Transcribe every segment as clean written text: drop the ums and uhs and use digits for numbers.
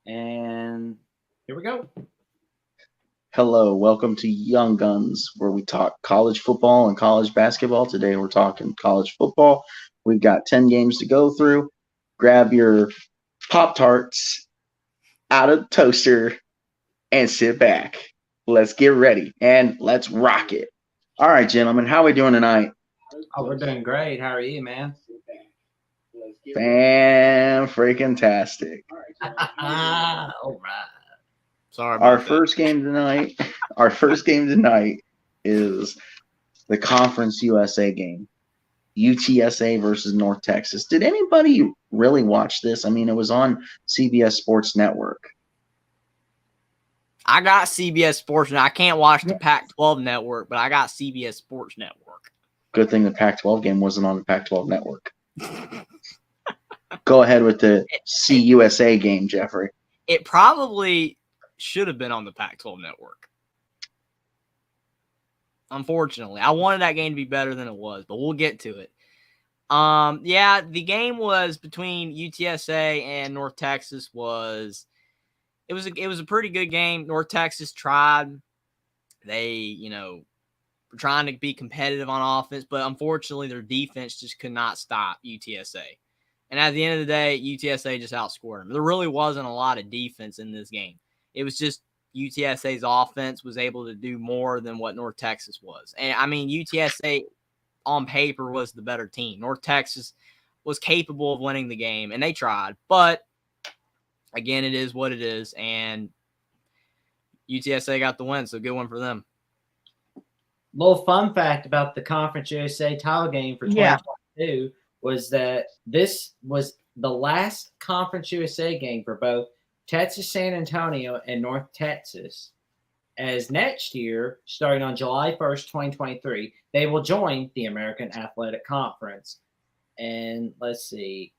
And here we go. Hello, welcome to Young Guns, where we talk college football and college basketball. Today we're talking college football. We've got 10 games to go through. Grab your Pop Tarts out of the toaster and sit back. Let's get ready and let's rock it. All right, gentlemen, how are we doing tonight? Oh, we're doing great. How are you, man? Fan freaking tastic. All right. Sorry Our about that. first game tonight, is the Conference USA game. UTSA versus North Texas. Did anybody really watch this? I mean, it was on CBS Sports Network. I got CBS Sports. I can't watch the Pac-12 network, but I got CBS Sports Network. Good thing the Pac-12 game wasn't on the Pac-12 network. Go ahead with the CUSA game, Jeffrey. It probably should have been on the Pac-12 network. Unfortunately, I wanted that game to be better than it was, but we'll get to it. Yeah, the game was between UTSA and North Texas. It was a pretty good game. North Texas tried. They, were trying to be competitive on offense, but unfortunately their defense just could not stop UTSA. And at the end of the day, UTSA just outscored them. There really wasn't a lot of defense in this game. It was just UTSA's offense was able to do more than what North Texas was. And, I mean, UTSA on paper was the better team. North Texas was capable of winning the game, and they tried. But, again, it is what it is, and UTSA got the win, so good one for them. Little fun fact about the Conference USA title game for 2022 was that this was the last Conference USA game for both Texas San Antonio and North Texas. As next year, starting on July 1st, 2023, they will join the American Athletic Conference. And let's see,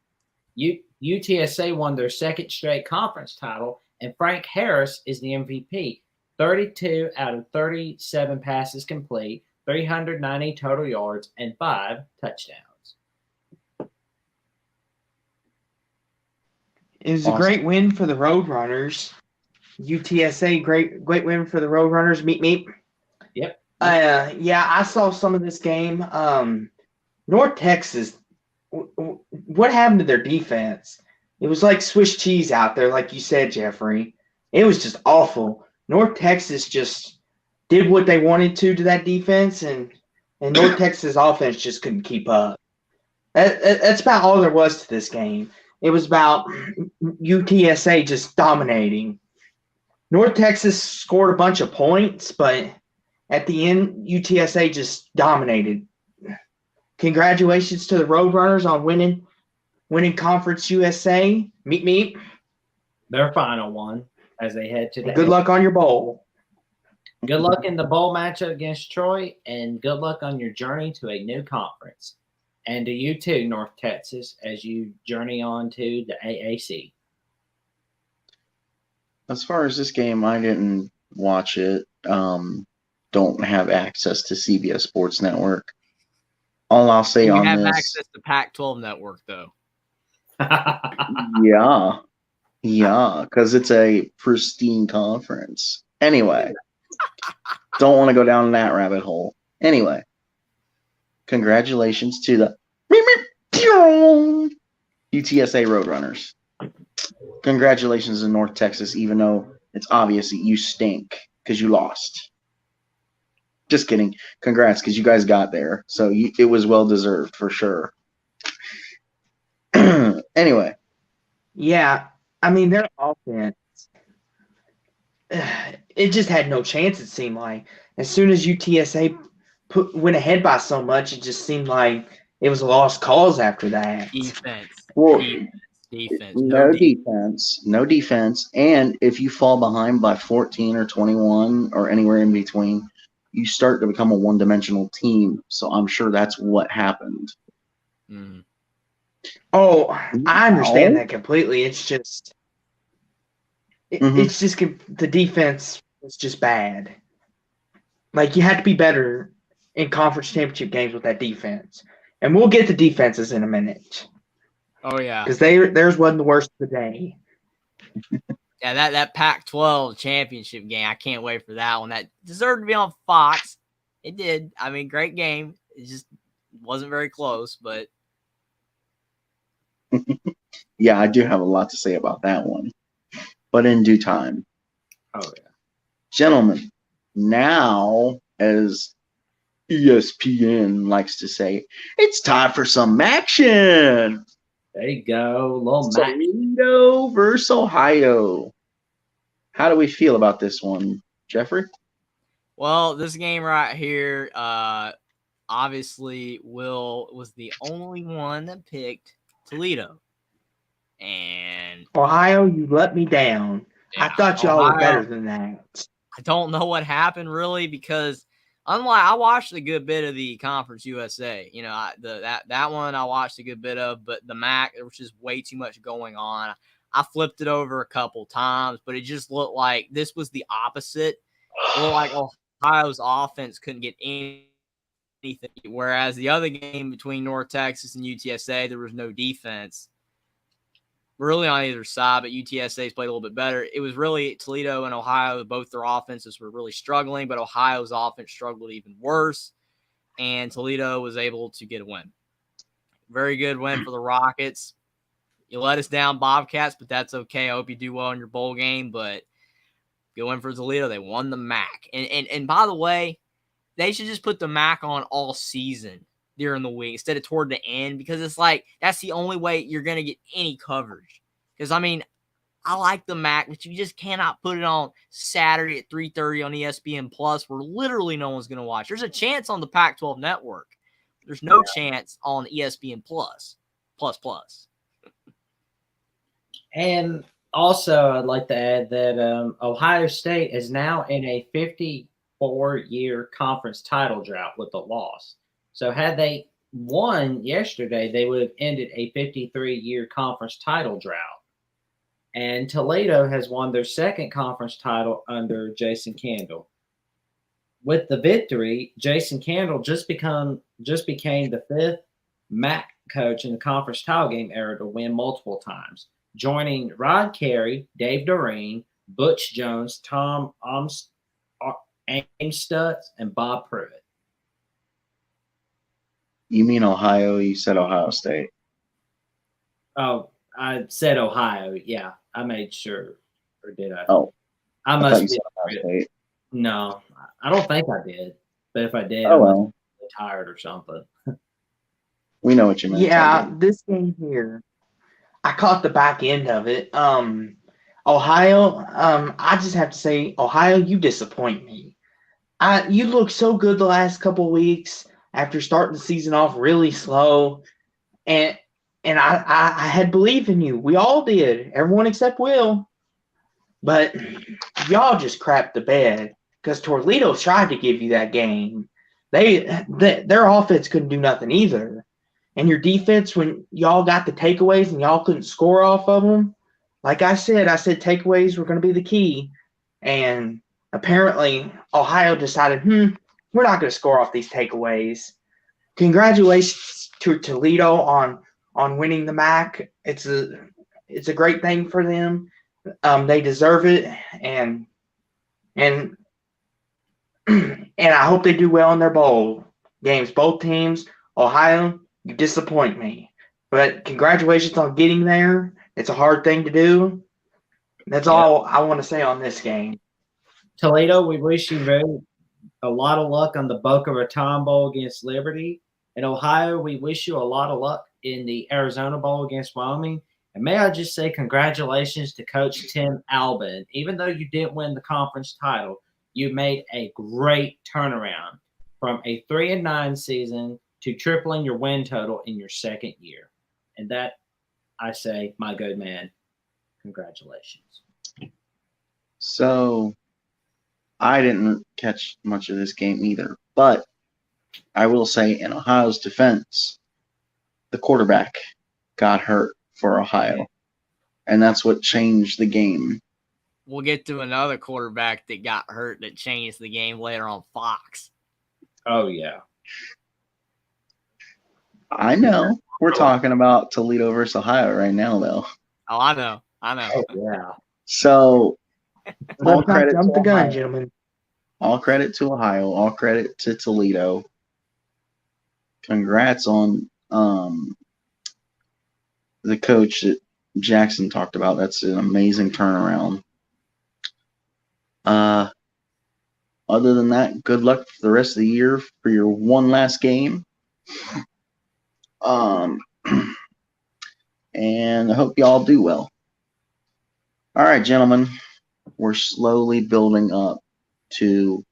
UTSA won their second straight conference title, and Frank Harris is the MVP. 32 out of 37 passes complete, 390 total yards, and 5 touchdowns. It was a great win for the Roadrunners. UTSA, great win for the Roadrunners. Meep. Yep. Yeah, I saw some of this game. North Texas, what happened to their defense? It was like Swiss cheese out there, like you said, Jeffrey. It was just awful. North Texas just did what they wanted to that defense, and North Texas offense just couldn't keep up. That's about all there was to this game. It was about UTSA just dominating. North Texas scored a bunch of points, but at the end, UTSA just dominated. Congratulations to the Roadrunners on winning Conference USA. Meep. Their final one as they head to the good luck on your bowl. Good luck in the bowl matchup against Troy, and good luck on your journey to a new conference. And to you too, North Texas, as you journey on to the AAC. As far as this game, I didn't watch it. Don't have access to CBS Sports Network. All I'll say on this... You have access to Pac-12 Network, though. Yeah, because it's a pristine conference. Anyway, don't want to go down that rabbit hole. Anyway, congratulations to the UTSA Roadrunners. Congratulations to North Texas, even though it's obvious that you stink because you lost. Just kidding. Congrats, because you guys got there. So it was well-deserved for sure. Anyway. Yeah, I mean, their offense, it just had no chance, it seemed like. As soon as UTSA went ahead by so much, it just seemed like it was a lost cause after that. Defense. Defense. No defense. And if you fall behind by 14 or 21 or anywhere in between, you start to become a one-dimensional team. So I'm sure that's what happened. Mm. Oh, I understand that completely. It's just, it's just the defense was just bad. Like, you had to be better in conference championship games with that defense. And we'll get the defenses in a minute. Oh, yeah. Because theirs wasn't the worst of the day. Yeah, that Pac-12 championship game, I can't wait for that one. That deserved to be on Fox. It did. I mean, great game. It just wasn't very close, but Yeah, I do have a lot to say about that one, but in due time. Oh yeah. Gentlemen, now, as ESPN likes to say, it's time for some action. There you go. Little Mac. Toledo versus Ohio. How do we feel about this one, Jeffrey? well, this game right here, obviously Will was the only one that picked Toledo. And Ohio, you let me down. yeah, I thought y'all were Ohio, better than that. I don't know what happened really because unlike I watched a good bit of the Conference USA, you know, that one I watched a good bit of, but the MAC there was just way too much going on. I flipped it over a couple times, but it just looked like this was the opposite. It looked like Ohio's offense couldn't get anything, whereas the other game between North Texas and UTSA, there was no defense really on either side, but UTSA's played a little bit better. It was really Toledo and Ohio, both their offenses were really struggling, but Ohio's offense struggled even worse, and Toledo was able to get a win. Very good win for the Rockets. You let us down, Bobcats, but that's okay. I hope you do well in your bowl game, but good win for Toledo. They won the MAC. And by the way, they should just put the MAC on all season during the week instead of toward the end, because it's like that's the only way you're going to get any coverage. Because, I mean, I like the MAC, but you just cannot put it on Saturday at 3:30 on ESPN Plus where literally no one's going to watch. There's a chance on the Pac-12 network. There's no chance on ESPN Plus. And also, I'd like to add that Ohio State is now in a 54-year conference title drought with a loss. So had they won yesterday, they would have ended a 53-year conference title drought. And Toledo has won their second conference title under Jason Candle. With the victory, Jason Candle just became the fifth MAC coach in the conference title game era to win multiple times, joining Rod Carey, Dave Doreen, Butch Jones, Tom Amstutz, and Bob Pruitt. You mean Ohio? You said Ohio State. Oh, I said Ohio. Yeah, I made sure. Or did I? Oh, I thought must you be. said Ohio State. No, I don't think I did. But if I did, Oh I well, must be tired or something. we know what you meant. Yeah, this game here, I caught the back end of it. Ohio, I just have to say, Ohio, you disappoint me. You look so good the last couple weeks after starting the season off really slow, and I had belief in you. We all did, everyone except Will. But y'all just crapped the bed because Toledo tried to give you that game. Their offense couldn't do nothing either. And your defense, when y'all got the takeaways and y'all couldn't score off of them, like I said takeaways were going to be the key. And apparently Ohio decided, we're not going to score off these takeaways. Congratulations to Toledo on winning the MAC. It's a great thing for them. They deserve it, and and I hope they do well in their bowl games. Both teams, Ohio, you disappoint me, but congratulations on getting there. It's a hard thing to do. That's all I want to say on this game. Toledo, we wish you a lot of luck on the Boca Raton Bowl against Liberty. In Ohio, we wish you a lot of luck in the Arizona Bowl against Wyoming. And may I just say congratulations to Coach Tim Albin. Even though you didn't win the conference title, you made a great turnaround from a 3-9 season to tripling your win total in your second year. And that, I say, my good man, congratulations. So, I didn't catch much of this game either, but I will say in Ohio's defense, the quarterback got hurt for Ohio, and that's what changed the game. We'll get to another quarterback that got hurt that changed the game later on Fox. Oh, yeah. I know. We're talking about Toledo versus Ohio right now, though. Oh, I know. Oh, yeah. So, all Let's not credit jump to the gun, Ohio. gentlemen. All credit to Ohio. All credit to Toledo. Congrats on the coach that Jackson talked about. That's an amazing turnaround. Other than that, good luck for the rest of the year for your one last game. And I hope y'all do well. All right, gentlemen, we're slowly building up to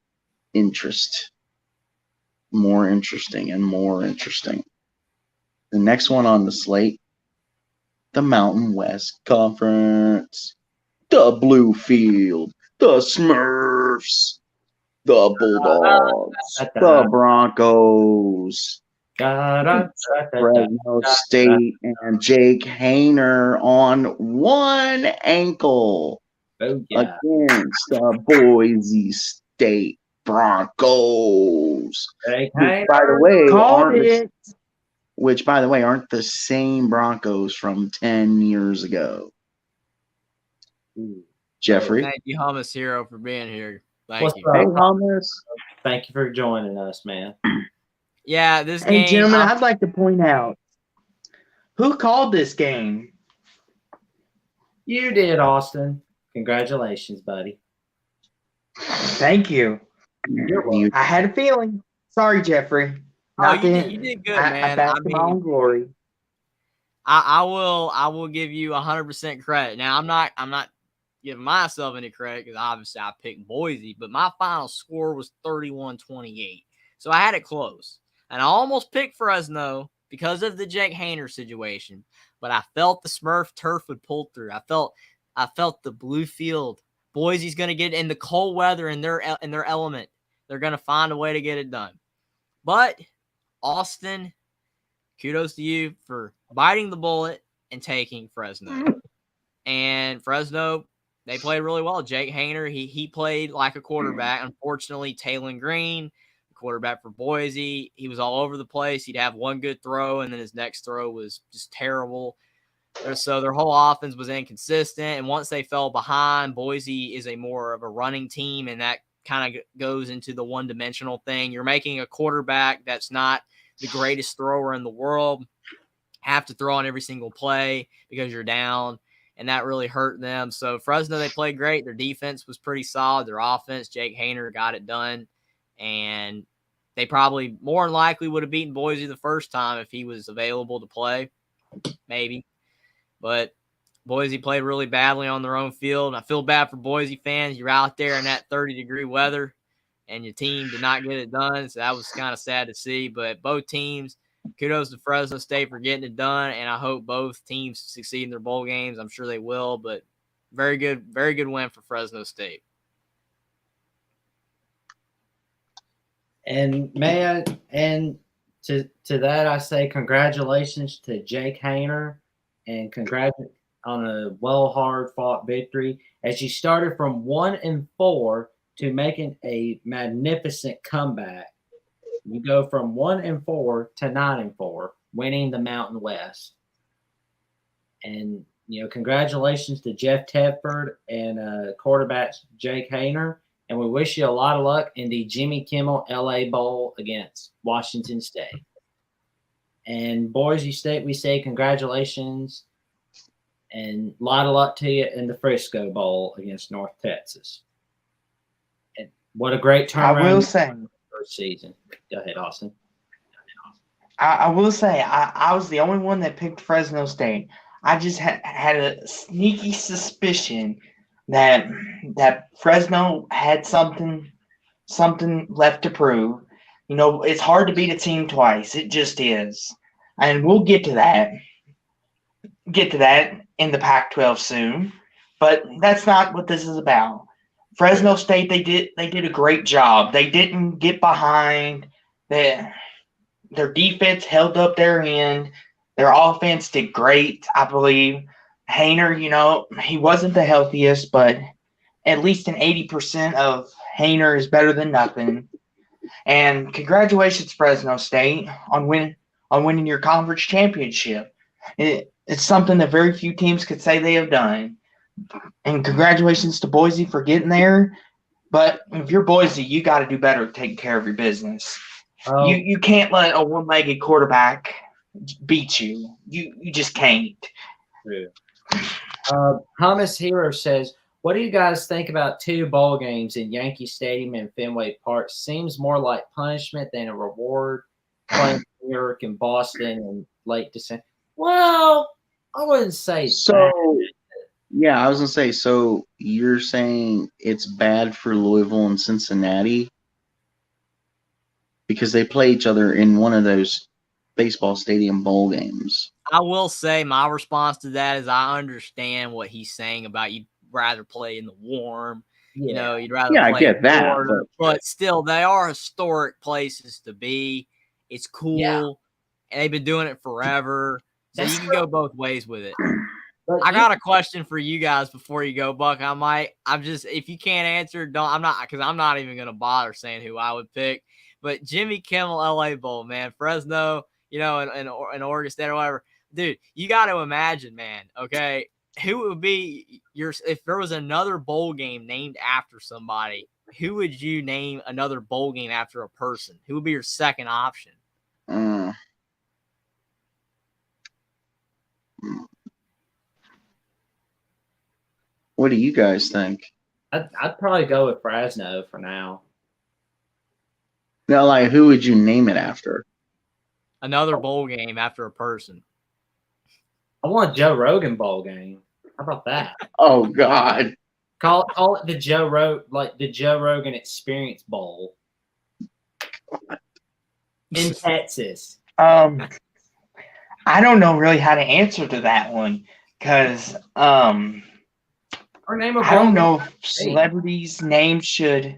interest. More interesting and more interesting. The next one on the slate, the Mountain West Conference, the Bluefield, the Smurfs, the Bulldogs, the Broncos, Fresno State, and Jake Hayner on one ankle against the Boise State Broncos. Which, by the way, aren't the same Broncos from 10 years ago. Jeffrey. Thank you, Hummus Hero, for being here. Thank you. Hey, Hummus. Thank you for joining us, man. Yeah, this Hey, game. gentlemen, I'd like to point out who called this game. You did, Austin. Congratulations, buddy. Thank you. I had a feeling. Sorry, Jeffrey. You did good, man. I basked in my own glory. I will give you 100% credit. Now I'm not giving myself any credit because obviously I picked Boise, but my final score was 31-28. So I had it close. And I almost picked Fresno because of the Jake Hayner situation. But I felt the Smurf turf would pull through. I felt the Bluefield. Boise's gonna get in the cold weather in their element. They're gonna find a way to get it done. But Austin, kudos to you for biting the bullet and taking Fresno. And Fresno, they played really well. Jake Hayner, he played like a quarterback. Unfortunately, Taylon Green, quarterback for Boise, he was all over the place. He'd have one good throw, and then his next throw was just terrible. So their whole offense was inconsistent. And once they fell behind, Boise is a more of a running team, and that kind of goes into the one-dimensional thing. You're making a quarterback that's not the greatest thrower in the world have to throw on every single play because you're down, and that really hurt them. So Fresno, they played great. Their defense was pretty solid. Their offense, Jake Hayner got it done, and they probably more than likely would have beaten Boise the first time if he was available to play, maybe. But Boise played really badly on their own field. And I feel bad for Boise fans. You're out there in that 30-degree weather, and your team did not get it done. So that was kind of sad to see. But both teams, kudos to Fresno State for getting it done, and I hope both teams succeed in their bowl games. I'm sure they will, but very good win for Fresno State. And to that I say congratulations to Jake Hayner, and congrats on a hard fought victory as you started from 1-4 to making a magnificent comeback. You go from 1-4 to 9-4, winning the Mountain West. And congratulations to Jeff Tedford and quarterback Jake Hayner. And we wish you a lot of luck in the Jimmy Kimmel LA Bowl against Washington State. And Boise State, we say congratulations and a lot of luck to you in the Frisco Bowl against North Texas. And what a great turnaround. I will say. First season. Go ahead, Austin. I will say I was the only one that picked Fresno State. I just had a sneaky suspicion that Fresno had something left to prove. It's hard to beat a team twice. It just is. And we'll get to that in the Pac-12 soon. But that's not what this is about. Fresno State, they did a great job. They didn't get behind. Their defense held up their end. Their offense did great, I believe. Hayner, he wasn't the healthiest, but at least an 80% of Hayner is better than nothing. And congratulations, Fresno State, on winning your conference championship. It's something that very few teams could say they have done. And congratulations to Boise for getting there. But if you're Boise, you got to do better at taking care of your business. Oh, You can't let a one-legged quarterback beat you. You just can't. true. Thomas Hero says, "What do you guys think about 2 bowl games in Yankee Stadium and Fenway Park? Seems more like punishment than a reward. Playing New York and Boston in late December." Well, I wouldn't say that. So, yeah, I was gonna say. So you're saying it's bad for Louisville and Cincinnati because they play each other in one of those baseball stadium bowl games. I will say my response to that is I understand what he's saying about you'd rather play in the warm. Yeah. You know, you'd rather Yeah, I play get in that, Florida, but still, they are historic places to be. It's cool, and they've been doing it forever. So That's you can go both ways with it. But I got a question for you guys before you go, Buck. I'm just, if you can't answer, I'm not even going to bother saying who I would pick. But Jimmy Kimmel LA Bowl, man, Fresno, you know, and Oregon State or whatever. Dude, you got to imagine, man, okay, who would be if there was another bowl game named after somebody, who would you name another bowl game after a person? Who would be your second option? What do you guys think? I'd probably go with Fresno for now. Now, like, who would you name it after? Another bowl game after a person. I want a Joe Rogan bowl game. How about that? Oh God! Call it the Joe Rogan Experience Bowl in Texas. I don't know really how to answer to that one because Or name a I don't bowl know if celebrities' names should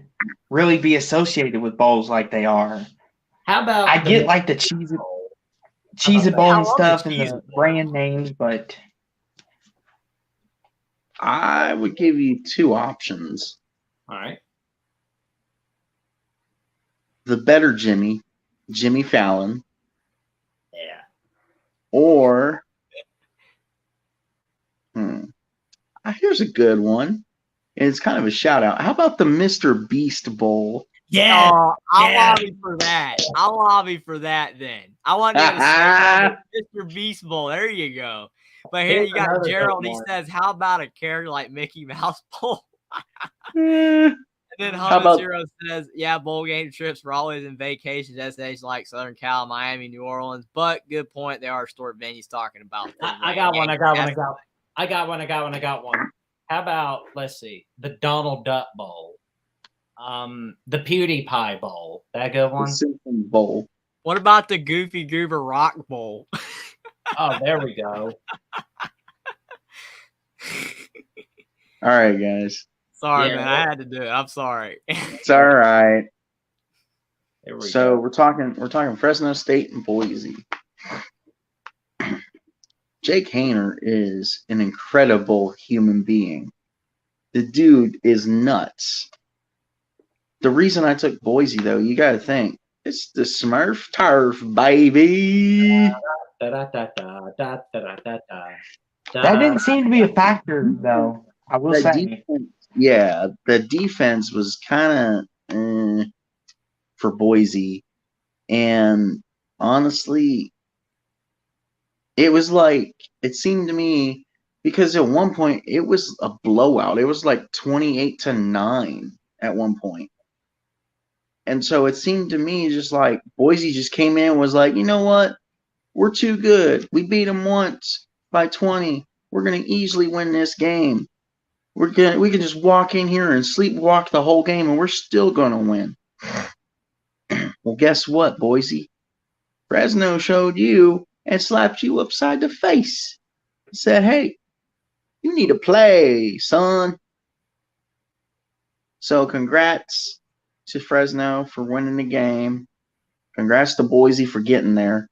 really be associated with bowls like they are. How about I the get like the Cheez It Bowl and stuff and the brand names, but I would give you 2 options. All right. The better Jimmy Fallon, Yeah. or here's a good one, and it's kind of a shout out. How about the Mr. Beast Bowl? Yeah. Oh, I'll lobby for that. I'll lobby for that then. I want to say Mr. Beast Bowl. There you go. But here you got Gerald. He says, how about a character like Mickey Mouse Bowl? And then Hummus Zero says, yeah, bowl game trips were always in vacation destinations like Southern Cal, Miami, New Orleans. But good point. There are historic venues talking about. I got one. How about, let's see, the Donald Duck Bowl? The PewDiePie Bowl. That a good one? The Simpson Bowl. What about the Goofy Goober Rock Bowl? Oh, there we go. All right, guys. Sorry, man. I had to do it. I'm sorry. It's all right. So we're talking Fresno State and Boise. Jake Haener is an incredible human being. The dude is nuts. The reason I took Boise, though, you got to think, it's the Smurf turf, baby. That didn't seem to be a factor, though. I will say. The defense was kind of for Boise, and honestly, it was like, it seemed to me, because at one point it was a blowout. It was like 28-9 at one point. And so it seemed to me just like Boise just came in and was like, you know what? We're too good. We beat them once by 20. We're going to easily win this game. We can just walk in here and sleepwalk the whole game, and we're still going to win. Well, guess what, Boise? Fresno showed you and slapped you upside the face. Said, hey, you need to play, son. So congrats to Fresno for winning the game. Congrats to Boise for getting there.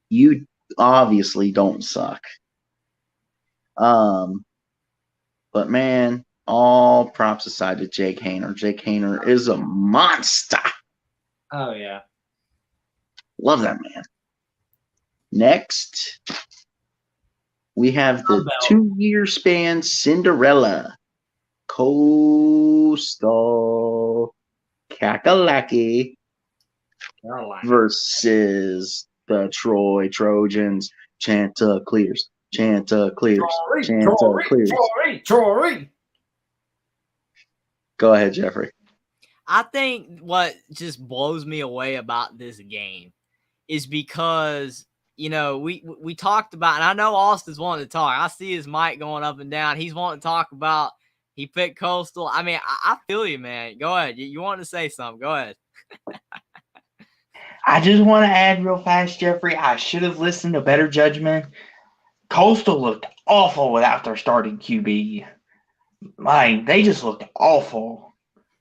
You obviously don't suck. But man, all props aside to Jake Haener. Jake Haener is a monster. Oh, yeah. Love that man. Next, We have the Sunbelt. 2-year span Cinderella. Coastal Kakalaki Carolina. versus the Troy Trojans. Chanticleers. Troy. Go ahead, Jeffrey. I think what just blows me away about this game is because, you know, we talked about, and I know Austin's wanting to talk. I see his mic going up and down. He's wanting to talk about he picked Coastal. I mean, I feel you, man. Go ahead. You want to say something? Go ahead. I just want to add real fast, Jeffrey. I should have listened to better judgment. Coastal looked awful without their starting QB. Like, they just looked awful.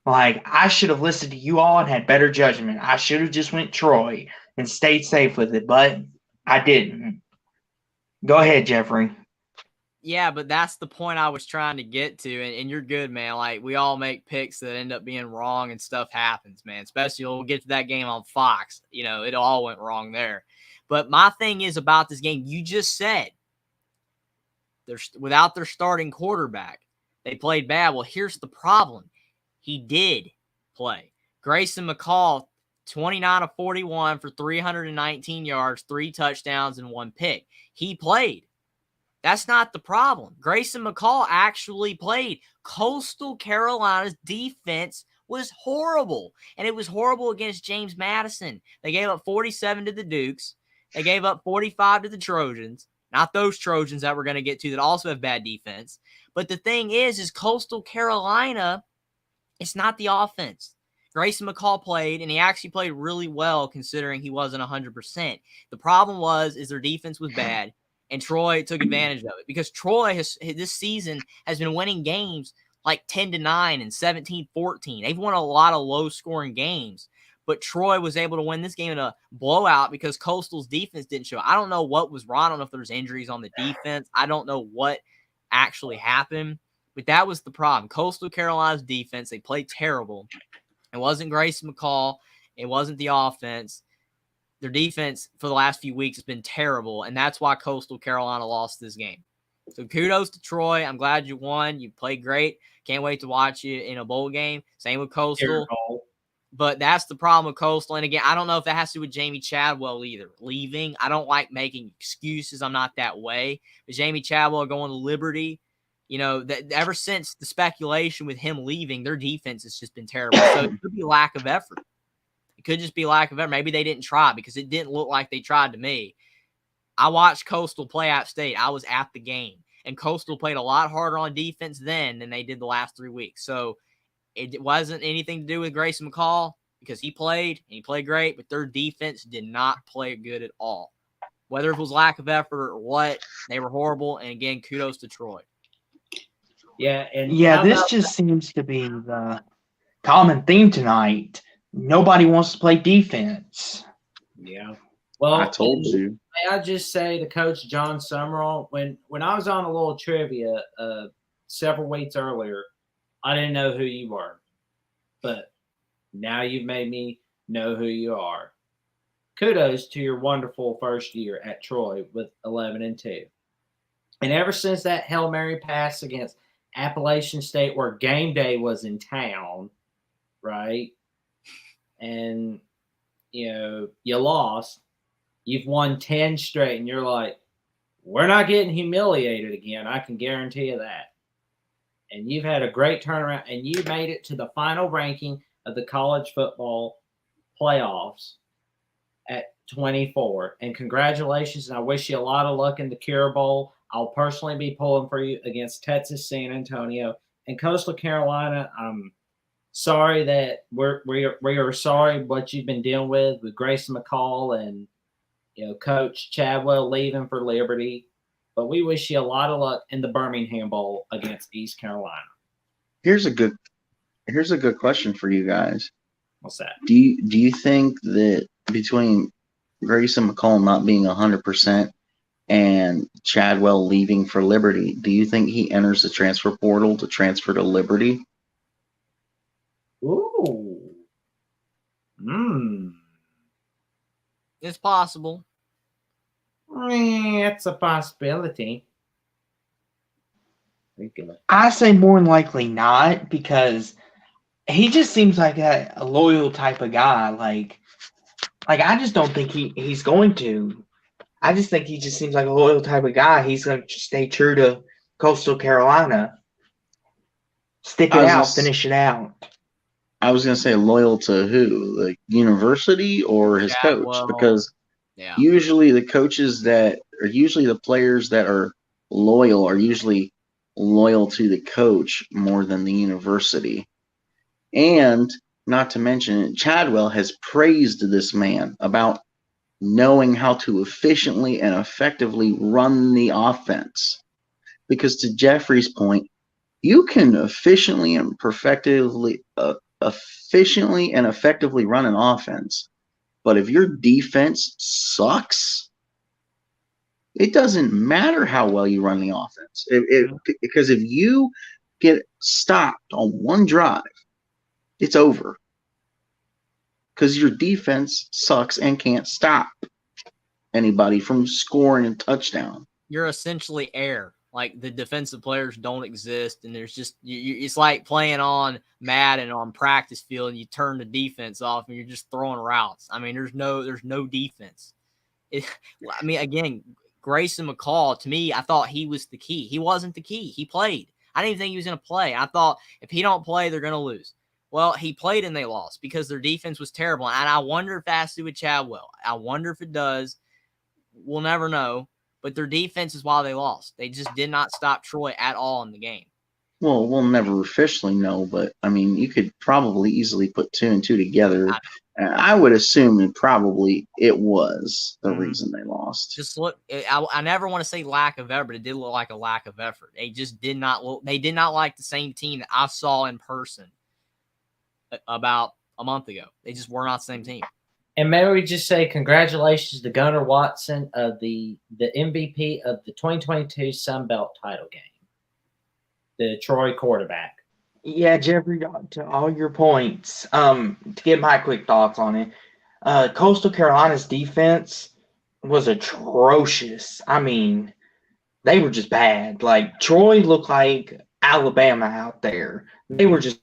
Like, I should have listened to you all and had better judgment. I should have just went Troy and stayed safe with it, but I didn't. Go ahead, Jeffrey. Yeah, but that's the point I was trying to get to, and you're good, man. Like, we all make picks that end up being wrong, and stuff happens, man. Especially we'll get to that game on Fox. You know, it all went wrong there. But my thing is about this game, you just said, without their starting quarterback, they played bad. Well, here's the problem. He did play. Grayson McCall, 29 of 41 for 319 yards, 3 touchdowns, and 1 pick. He played. That's not the problem. Grayson McCall actually played. Coastal Carolina's defense was horrible, and it was horrible against James Madison. They gave up 47 to the Dukes. They gave up 45 to the Trojans. Not those Trojans that we're going to get to that also have bad defense. But the thing is Coastal Carolina, it's not the offense. Grayson McCall played, and he actually played really well considering he wasn't 100%. The problem is their defense was bad, and Troy took advantage of it because Troy this season has been winning games like 10-9 and 17-14. They've won a lot of low-scoring games, but Troy was able to win this game in a blowout because Coastal's defense didn't show. I don't know what was wrong. I don't know if there was injuries on the defense. I don't know what actually happened, but that was the problem. Coastal Carolina's defense, they played terrible. It wasn't Grayson McCall. It wasn't the offense. Their defense for the last few weeks has been terrible, and that's why Coastal Carolina lost this game. So kudos to Troy. I'm glad you won. You played great. Can't wait to watch you in a bowl game. Same with Coastal. But that's the problem with Coastal. And again, I don't know if that has to do with Jamie Chadwell either. Leaving. I don't like making excuses. I'm not that way. But Jamie Chadwell going to Liberty, you know, ever since the speculation with him leaving, their defense has just been terrible. So it could be lack of effort. It could just be lack of effort. Maybe they didn't try because it didn't look like they tried to me. I watched Coastal play App State. I was at the game. And Coastal played a lot harder on defense then than they did the last 3 weeks. So it wasn't anything to do with Grayson McCall because he played and he played great, but their defense did not play good at all. Whether it was lack of effort or what, they were horrible. And again, kudos to Troy. Yeah, and this just seems to be the common theme tonight. Nobody wants to play defense. Yeah. Well, I told you. May I just say to Coach John Summerall, when I was on a little trivia several weeks earlier, I didn't know who you were, but now you've made me know who you are. Kudos to your wonderful first year at Troy with 11-2. And ever since that Hail Mary pass against Appalachian State, where game day was in town, right? And, you know, you lost. You've won 10 straight, and you're like, we're not getting humiliated again. I can guarantee you that. And you've had a great turnaround, and you made it to the final ranking of the college football playoffs at 24. And congratulations, and I wish you a lot of luck in the Cure Bowl. I'll personally be pulling for you against Texas San Antonio. And Coastal Carolina, I'm sorry that we are sorry what you've been dealing with Grayson McCall and, you know, Coach Chadwell leaving for Liberty. But we wish you a lot of luck in the Birmingham Bowl against East Carolina. Here's a good question for you guys. What's that? Do you think that between Grayson McCall not being 100% and Chadwell leaving for Liberty, do you think he enters the transfer portal to transfer to Liberty? Ooh. It's possible. It's a possibility. I say more than likely not, because he just seems like a loyal type of guy. Like I just don't think he's going to. I just think he just seems like a loyal type of guy. He's going to stay true to Coastal Carolina. Stick it out, finish it out. I was going to say loyal to who? The university or his coach? Well, because yeah. usually the coaches that are usually the players that are loyal are usually loyal to the coach more than the university. And not to mention, Chadwell has praised this man about knowing how to efficiently and effectively run the offense. Because to Jeffrey's point, you can efficiently and effectively run an offense, but if your defense sucks, it doesn't matter how well you run the offense. Because if you get stopped on one drive, it's over. Because your defense sucks and can't stop anybody from scoring a touchdown. You're essentially air. Like, the defensive players don't exist, and there's just it's like playing on Madden on practice field, and you turn the defense off, and you're just throwing routes. I mean, there's no defense. Again, Grayson McCall, to me, I thought he was the key. He wasn't the key. He played. I didn't even think he was going to play. I thought if he don't play, they're going to lose. Well, he played and they lost because their defense was terrible. And I wonder if that's to do with Chadwell. I wonder if it does. We'll never know. But their defense is why they lost. They just did not stop Troy at all in the game. Well, we'll never officially know, but, I mean, you could probably easily put 2 and 2 together. I would assume it was the reason they lost. Just look, I never want to say lack of effort, but it did look like a lack of effort. They just did not look. They did not like the same team that I saw in person about a month ago. They just were not the same team. And maybe we just say congratulations to Gunnar Watson of the MVP of the 2022 Sun Belt title game, the Troy quarterback. Yeah, Jeffrey, to all your points, to get my quick thoughts on it, Coastal Carolina's defense was atrocious. I mean, they were just bad. Like, Troy looked like Alabama out there. They were just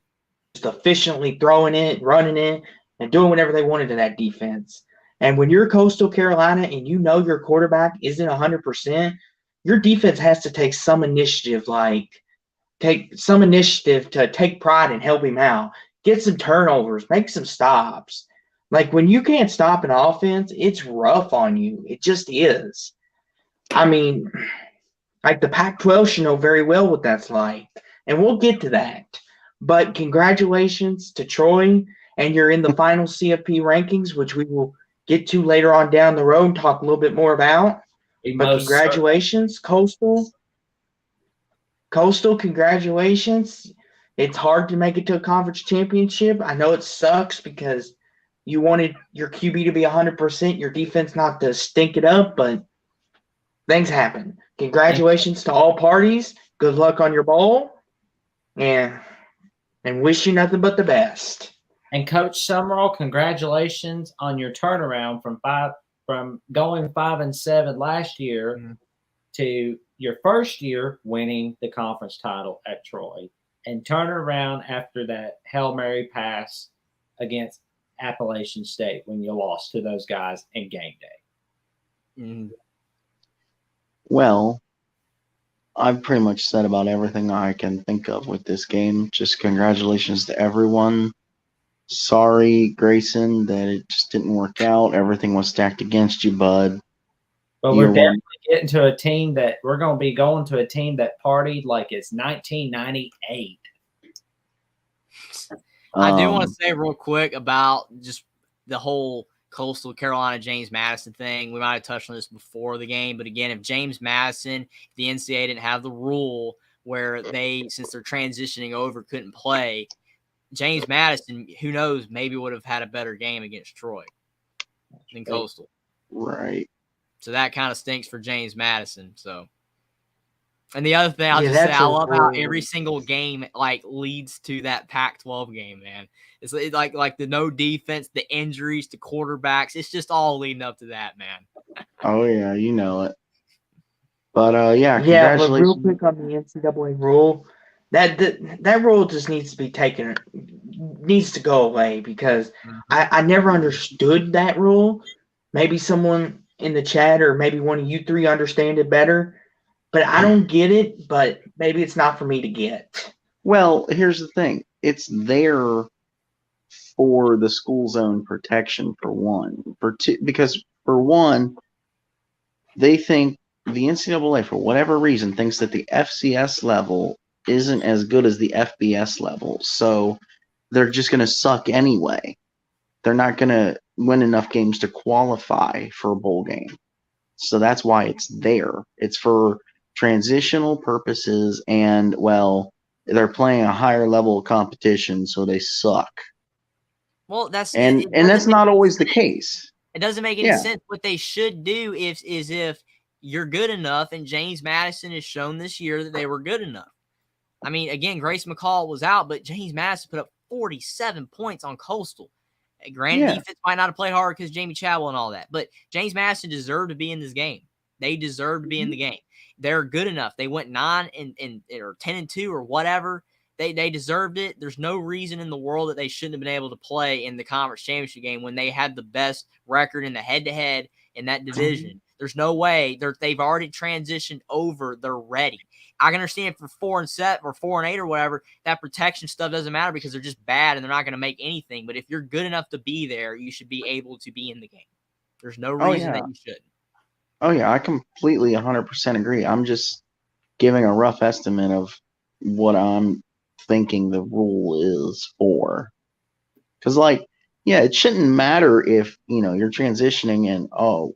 efficiently throwing it, running it, and doing whatever they wanted to that defense. And when you're Coastal Carolina and you know your quarterback isn't 100%, your defense has to take some initiative, to take pride and help him out. Get some turnovers, make some stops. Like, when you can't stop an offense, it's rough on you. It just is. I mean, like, the Pac-12 should know very well what that's like. And we'll get to that. But congratulations to Troy, and you're in the final CFP rankings, which we will get to later on down the road and talk a little bit more about. But congratulations, Coastal. Coastal, congratulations. It's hard to make it to a conference championship. I know it sucks because you wanted your QB to be 100%, your defense not to stink it up, but things happen. Congratulations to all parties. Good luck on your bowl. And wish you nothing but the best. And Coach Summerall, congratulations on your turnaround from going 5-7 last year to your first year winning the conference title at Troy, and turn around after that Hail Mary pass against Appalachian State when you lost to those guys in game day. Well, I've pretty much said about everything I can think of with this game. Just congratulations to everyone. Sorry, Grayson, that it just didn't work out. Everything was stacked against you, bud. But we're definitely getting to a team that we're going to be going to a team that partied like it's 1998. I do want to say real quick about just the whole Coastal Carolina James Madison thing. We might have touched on this before the game, but again, if James Madison, if the NCAA didn't have the rule where since they're transitioning over, couldn't play, James Madison, who knows, maybe would have had a better game against Troy than Coastal. Right. So that kind of stinks for James Madison. So, and the other thing I'll just say, I love how every single game leads to that Pac-12 game, man. It's like the no defense, the injuries, the quarterbacks. It's just all leading up to that, man. Oh yeah, you know it. But yeah, Yeah, but real congratulations. quick on the NCAA rule, that rule just needs to be taken, needs to go away because I never understood that rule. Maybe someone in the chat or maybe one of you three understand it better, but I don't get it. But maybe it's not for me to get. Well, here's the thing. It's there for the school zone protection for one. For two, because for one, they think the NCAA, for whatever reason, thinks that the FCS level isn't as good as the FBS level. So they're just going to suck anyway. They're not going to win enough games to qualify for a bowl game. So that's why it's there. It's for transitional purposes, and, well, they're playing a higher level of competition, so they suck. Well, that's And it that's doesn't make not any always the sense. case. It doesn't make any Yeah. sense. What they should do is if you're good enough, and James Madison has shown this year that they were good enough. I mean, again, Grace McCall was out, but James Madison put up 47 points on Coastal. Granted, Yeah. defense might not have played hard because Jamie Chadwell and all that, but James Madison deserved to be in this game. They deserve to be in the game. They're good enough. They went 9 and or 10-2 or whatever. They deserved it. There's no reason in the world that they shouldn't have been able to play in the conference championship game when they had the best record in the head-to-head in that division. There's no way. They've already transitioned over. They're ready. I can understand for 4-7 or 4-8 or whatever, that protection stuff doesn't matter because they're just bad and they're not going to make anything. But if you're good enough to be there, you should be able to be in the game. There's no reason that you shouldn't. Oh, yeah, I completely 100% agree. I'm just giving a rough estimate of what I'm thinking the rule is for. Because, like, yeah, it shouldn't matter if, you're transitioning and, oh,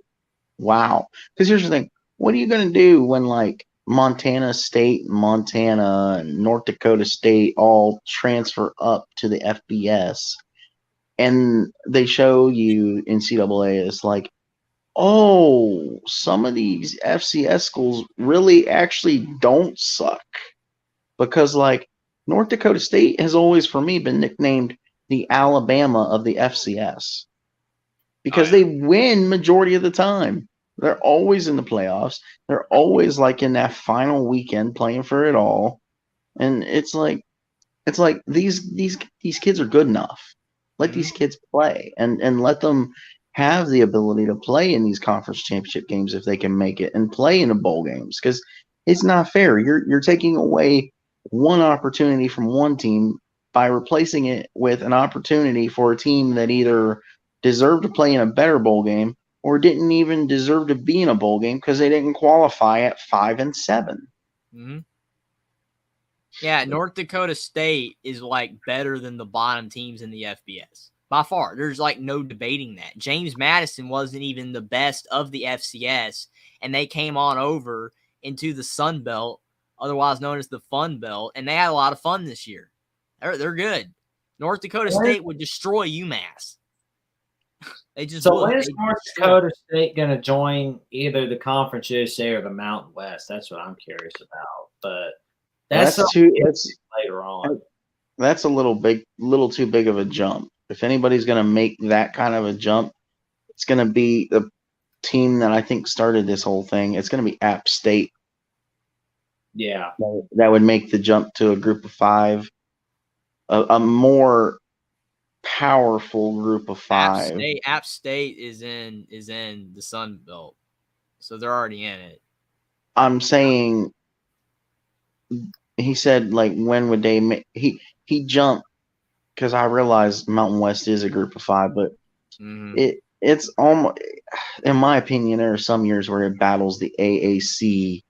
wow. Because here's the thing. What are you going to do when, like, Montana State, Montana, and North Dakota State all transfer up to the FBS and they show you NCAA is like, oh, some of these FCS schools really actually don't suck. Because, like, North Dakota State has always, for me, been nicknamed the Alabama of the FCS. Because they win majority of the time. They're always in the playoffs. They're always, like, in that final weekend playing for it all. And it's like these kids are good enough. Let these kids play and let them have the ability to play in these conference championship games if they can make it and play in the bowl games, because it's not fair. You're taking away one opportunity from one team by replacing it with an opportunity for a team that either deserved to play in a better bowl game or didn't even deserve to be in a bowl game because they didn't qualify at 5 and 7. Mm-hmm. Yeah, North Dakota State is like better than the bottom teams in the FBS by far. There's like no debating that. James Madison wasn't even the best of the FCS, and they came on over into the Sun Belt, otherwise known as the Fun Belt, and they had a lot of fun this year. They're good. North Dakota State would destroy UMass. They just so would. when is North Dakota State going to join either the Conference USA or the Mountain West? That's what I'm curious about. But that's later on. That's a little too big of a jump. If anybody's going to make that kind of a jump, it's going to be the team that I think started this whole thing. It's going to be App State. Yeah, that would make the jump to a group of 5, a more powerful group of 5. App State is in the Sun Belt, so they're already in it. I'm saying, he said, like, when would they make he jumped, because I realized Mountain West is a group of 5, but it's almost, in my opinion, there are some years where it battles the AAC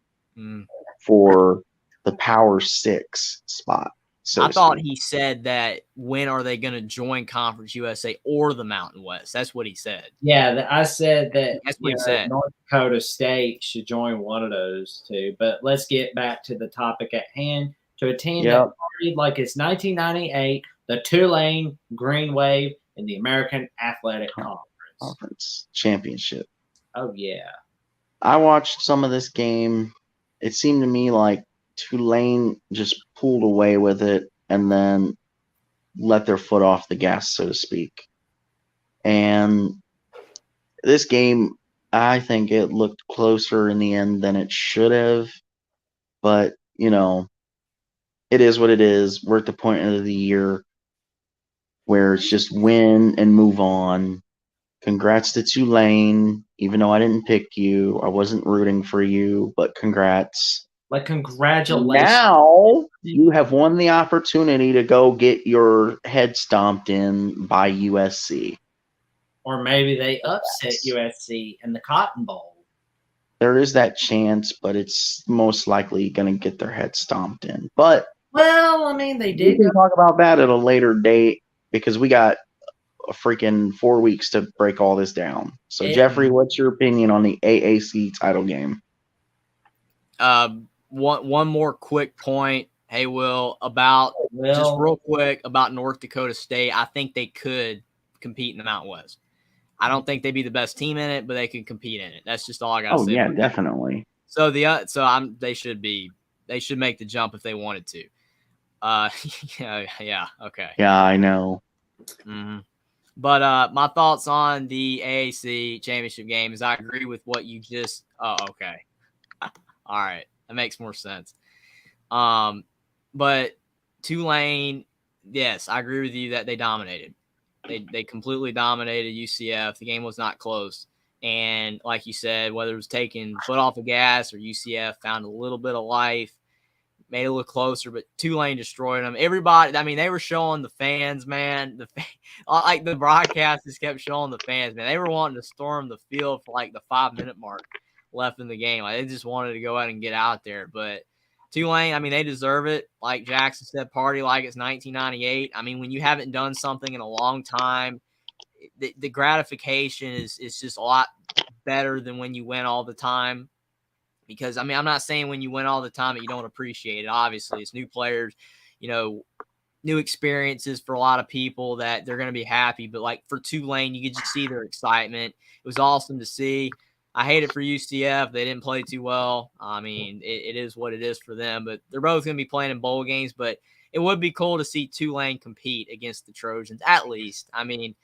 for the Power 6 spot. So I thought he said that when are they going to join Conference USA or the Mountain West? That's what he said. Yeah, I said that. That's what he said. North Dakota State should join one of those two. But let's get back to the topic at hand. To a team that partied like it's 1998, the Tulane Green Wave in the American Athletic Conference Championship. Oh, yeah. I watched some of this game. It seemed to me like Tulane just pulled away with it and then let their foot off the gas, so to speak. And this game, I think it looked closer in the end than it should have. But, it is what it is. We're at the point of the year where it's just win and move on. Congrats to Tulane. Even though I didn't pick you, I wasn't rooting for you, but congrats. Like, congratulations. Now you have won the opportunity to go get your head stomped in by USC. Or maybe they upset USC in the Cotton Bowl. There is that chance, but it's most likely going to get their head stomped in. But well, I mean, they we did. can talk about that at a later date because we got a freaking 4 weeks to break all this down. So, Jeffrey, what's your opinion on the AAC title game? One more quick point. Hey, Will, just real quick about North Dakota State. I think they could compete in the Mountain West. I don't think they'd be the best team in it, but they could compete in it. That's just all I got to say. Oh yeah, definitely. So they should make the jump if they wanted to. Yeah, okay. Yeah, I know. Mm-hmm. But my thoughts on the AAC championship game is I agree with what you just. Oh, okay. All right, that makes more sense. But Tulane, yes, I agree with you that they dominated. They completely dominated UCF. The game was not close. And like you said, whether it was taking foot off the gas or UCF found a little bit of life, made it look closer, but Tulane destroyed them. Everybody, I mean, they were showing the fans, man. Like the broadcasters kept showing the fans, man. They were wanting to storm the field for like the 5-minute mark left in the game. Like they just wanted to go out and get out there. But Tulane, I mean, they deserve it. Like Jackson said, party like it's 1998. I mean, when you haven't done something in a long time, the gratification is just a lot better than when you win all the time. Because, I mean, I'm not saying when you win all the time that you don't appreciate it. Obviously, it's new players, new experiences for a lot of people that they're going to be happy. But, like, for Tulane, you could just see their excitement. It was awesome to see. I hate it for UCF. They didn't play too well. I mean, it is what it is for them. But they're both going to be playing in bowl games. But it would be cool to see Tulane compete against the Trojans, at least. I mean,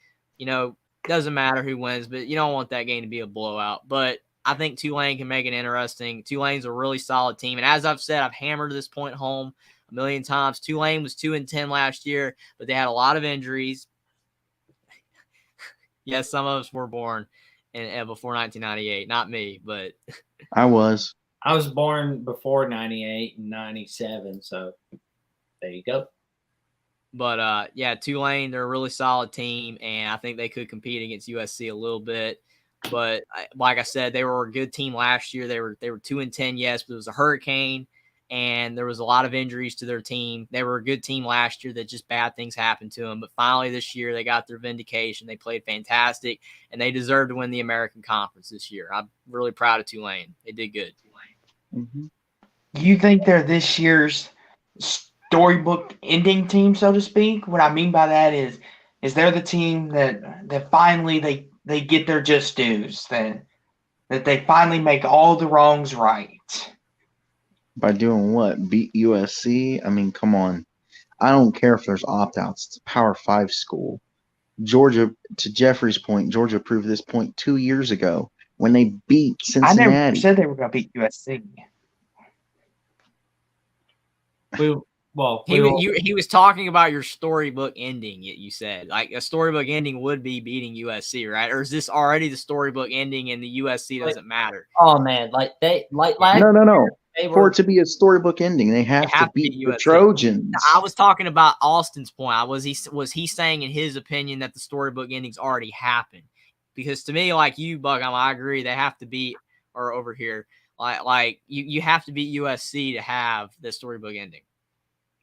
doesn't matter who wins, but you don't want that game to be a blowout. But I think Tulane can make it interesting. Tulane's a really solid team. And as I've said, I've hammered this point home a million times. Tulane was 2-10 last year, but they had a lot of injuries. Yes, some of us were born before 1998. Not me, but I was. I was born before 98 and 97, so there you go. But, yeah, Tulane, they're a really solid team, and I think they could compete against USC a little bit. But like I said, they were a good team last year. They were 2-10, yes, but it was a hurricane, and there was a lot of injuries to their team. They were a good team last year that just bad things happened to them. But finally this year they got their vindication. They played fantastic, and they deserve to win the American Conference this year. I'm really proud of Tulane. They did good. Mm-hmm. You think they're this year's storybook ending team, so to speak? What I mean by that is they're the team that finally they get their just dues, that they finally make all the wrongs right. By doing what? Beat USC? I mean, come on. I don't care if there's opt-outs. It's a Power 5 school. Georgia, to Jeffrey's point, Georgia proved this point 2 years ago when they beat Cincinnati. I never said they were going to beat USC. He was talking about your storybook ending. You said like a storybook ending would be beating USC, right? Or is this already the storybook ending and the USC doesn't matter? Oh man, no. For it to be a storybook ending, they have to beat the Trojans. I was talking about Austin's point. Was he saying in his opinion that the storybook endings already happened? Because to me, like you, Buck, I agree they have to beat or over here. Like you have to beat USC to have the storybook ending.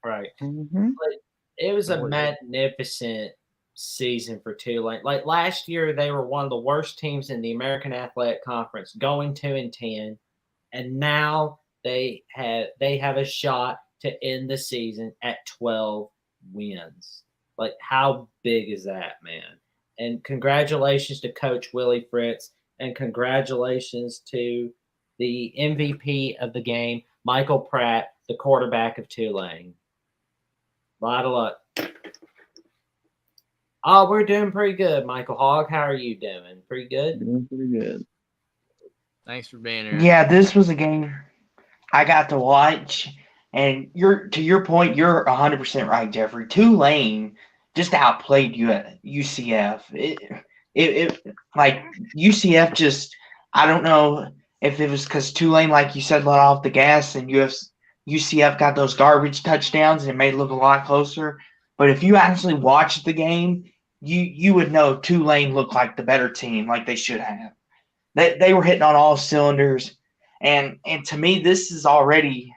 Right. Mm-hmm. But it was a magnificent season for Tulane. Like last year, they were one of the worst teams in the American Athletic Conference, going 2-10, and now they have a shot to end the season at 12 wins. Like, how big is that, man? And congratulations to Coach Willie Fritz, and congratulations to the MVP of the game, Michael Pratt, the quarterback of Tulane. A lot of luck. Oh, we're doing pretty good, Michael Hogg. How are you doing? Pretty good? Doing pretty good. Thanks for being here. Yeah, this was a game I got to watch, and to your point, you're 100% right, Jeffrey. Tulane just outplayed you at UCF. It like UCF just I don't know if it was because Tulane, like you said, let off the gas, and UCF got those garbage touchdowns, and it made it look a lot closer. But if you actually watched the game, you would know Tulane looked like the better team, like they should have. They were hitting on all cylinders, and to me, this is already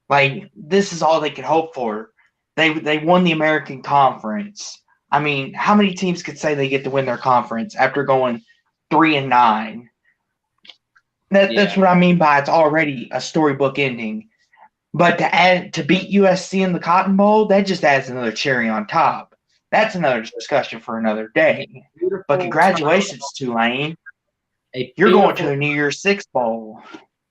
like this is all they could hope for. They won the American Conference. I mean, how many teams could say they get to win their conference after going 3-9? That's what I mean by it's already a storybook ending. But to beat USC in the Cotton Bowl, that just adds another cherry on top. That's another discussion for another day. But congratulations, Tulane. You're going to the New Year's Six Bowl.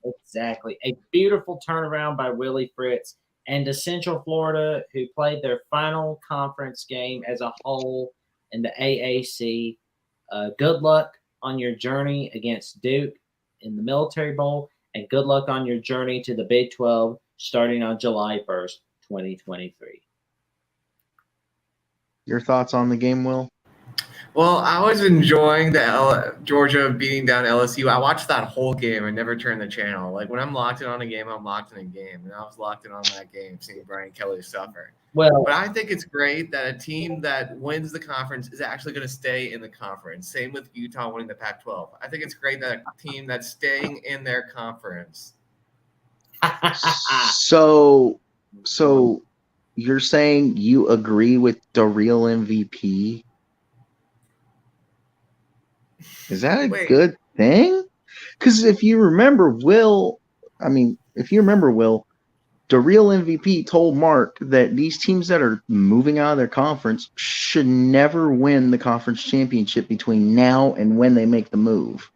Exactly. A beautiful turnaround by Willie Fritz and to Central Florida, who played their final conference game as a whole in the AAC. Good luck on your journey against Duke in the Military Bowl, and good luck on your journey to the Big 12 starting on July 1st, 2023. Your thoughts on the game, Will? Well, I was enjoying the Georgia beating down LSU. I watched that whole game and never turned the channel. Like when I'm locked in on a game, I'm locked in a game, and I was locked in on that game, seeing Brian Kelly suffer. Well, but I think it's great that a team that wins the conference is actually going to stay in the conference. Same with Utah winning the Pac-12. I think it's great that a team that's staying in their conference. So you're saying you agree with the real MVP? Is that a good thing? Because if you remember, Will, the real MVP told Mark that these teams that are moving out of their conference should never win the conference championship between now and when they make the move.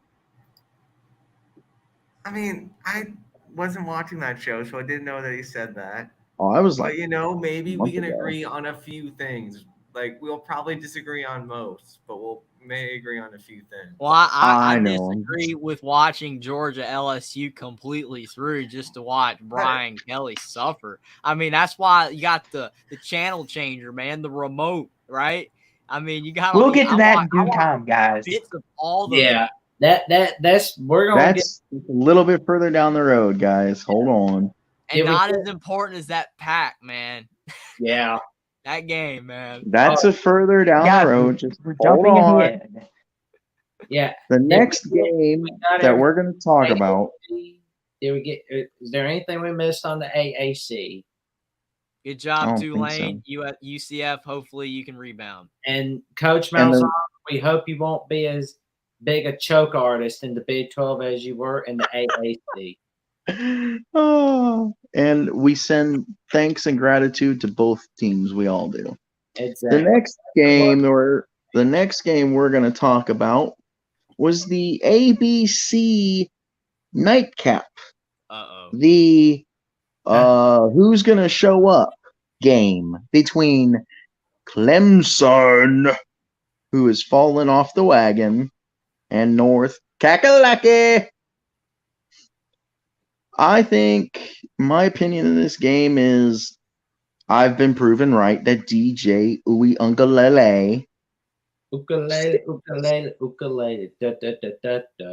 I mean, I wasn't watching that show, so I didn't know that he said that. Oh, I was like, but maybe we can agree on a few things. Like we'll probably disagree on most, but we'll may agree on a few things. Well, I disagree with watching Georgia LSU completely through just to watch Brian Kelly suffer. I mean, that's why you got the channel changer, man, the remote, right? I mean, you got. We'll get to that in due time, guys. Bits of all the that's a little bit further down the road, guys. Hold on. And not as important as that pack, man. Yeah. That game, man. That's a further down the road. Just hold on. Ahead. Yeah. The next game that we're going to talk about. Is there anything we missed on the AAC? Good job, Tulane. You at UCF. Hopefully you can rebound. And Coach Malzahn, we hope you won't be as big a choke artist in the Big 12 as you were in the AAC. Oh, and we send thanks and gratitude to both teams. We all do. Exactly. The next game we're going to talk about was the ABC nightcap. The who's going to show up game between Clemson, who has fallen off the wagon, and North Kakalaki. I think my opinion in this game is I've been proven right that DJ Uiagalelei. Ukulele.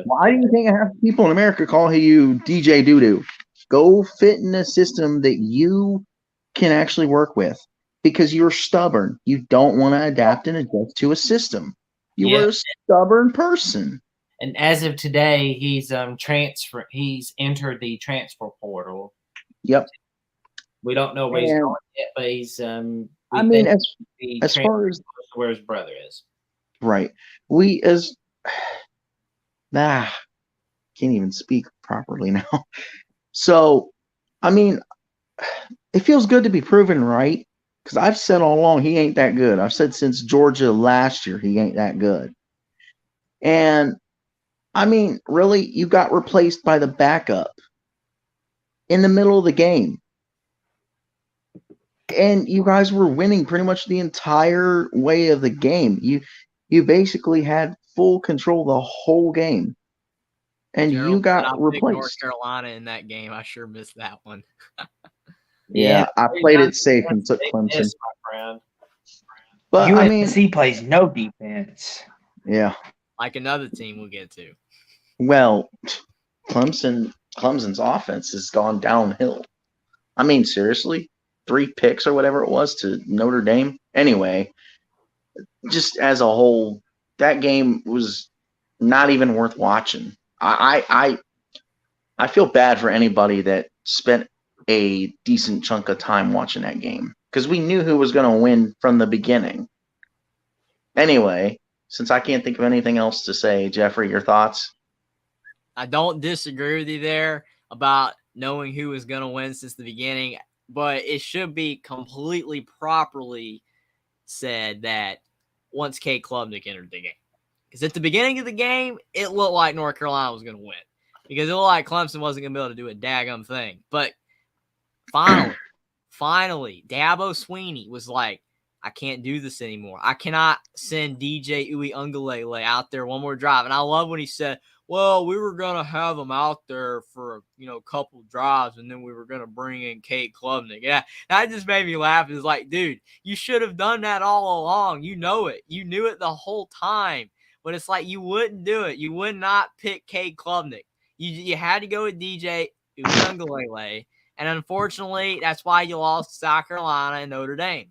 Why do you think half people in America call you DJ Doodoo? Go fit in a system that you can actually work with because you're stubborn. You don't want to adapt and adjust to a system. You are a stubborn person. And as of today, he's He's entered the transfer portal. Yep. We don't know where he's going yet, but he's. As far as where his brother is. Right. Can't even speak properly now. So, I mean, it feels good to be proven right because I've said all along he ain't that good. I've said since Georgia last year he ain't that good. And I mean, really, you got replaced by the backup in the middle of the game. And you guys were winning pretty much the entire way of the game. You basically had full control the whole game. And you Gerald said got I picked North replaced. Carolina in that game. I sure missed that one. Yeah, I played it safe and took They Clemson. missed, my friend. But I mean, UNC plays no defense. yeah. Like another team we'll get to. Well, Clemson's offense has gone downhill. I mean, seriously, 3 picks or whatever it was to Notre Dame. Anyway, just as a whole, that game was not even worth watching. I feel bad for anybody that spent a decent chunk of time watching that game because we knew who was going to win from the beginning. Anyway, since I can't think of anything else to say, Jeffrey, your thoughts? I don't disagree with you there about knowing who was going to win since the beginning, but it should be completely properly said that once Kate Klubnik entered the game. Because at the beginning of the game, it looked like North Carolina was going to win. Because it looked like Clemson wasn't going to be able to do a daggum thing. But finally, Dabo Sweeney was like, I can't do this anymore. I cannot send DJ Uiagalelei out there one more drive. And I love when he said, well, we were going to have him out there for, a couple drives, and then we were going to bring in Kate Klubnik. Yeah, that just made me laugh. It's like, dude, you should have done that all along. You know it. You knew it the whole time. But it's like you wouldn't do it. You would not pick Kate Klubnik. You had to go with DJ Uiagalelei. And unfortunately, that's why you lost to South Carolina and Notre Dame.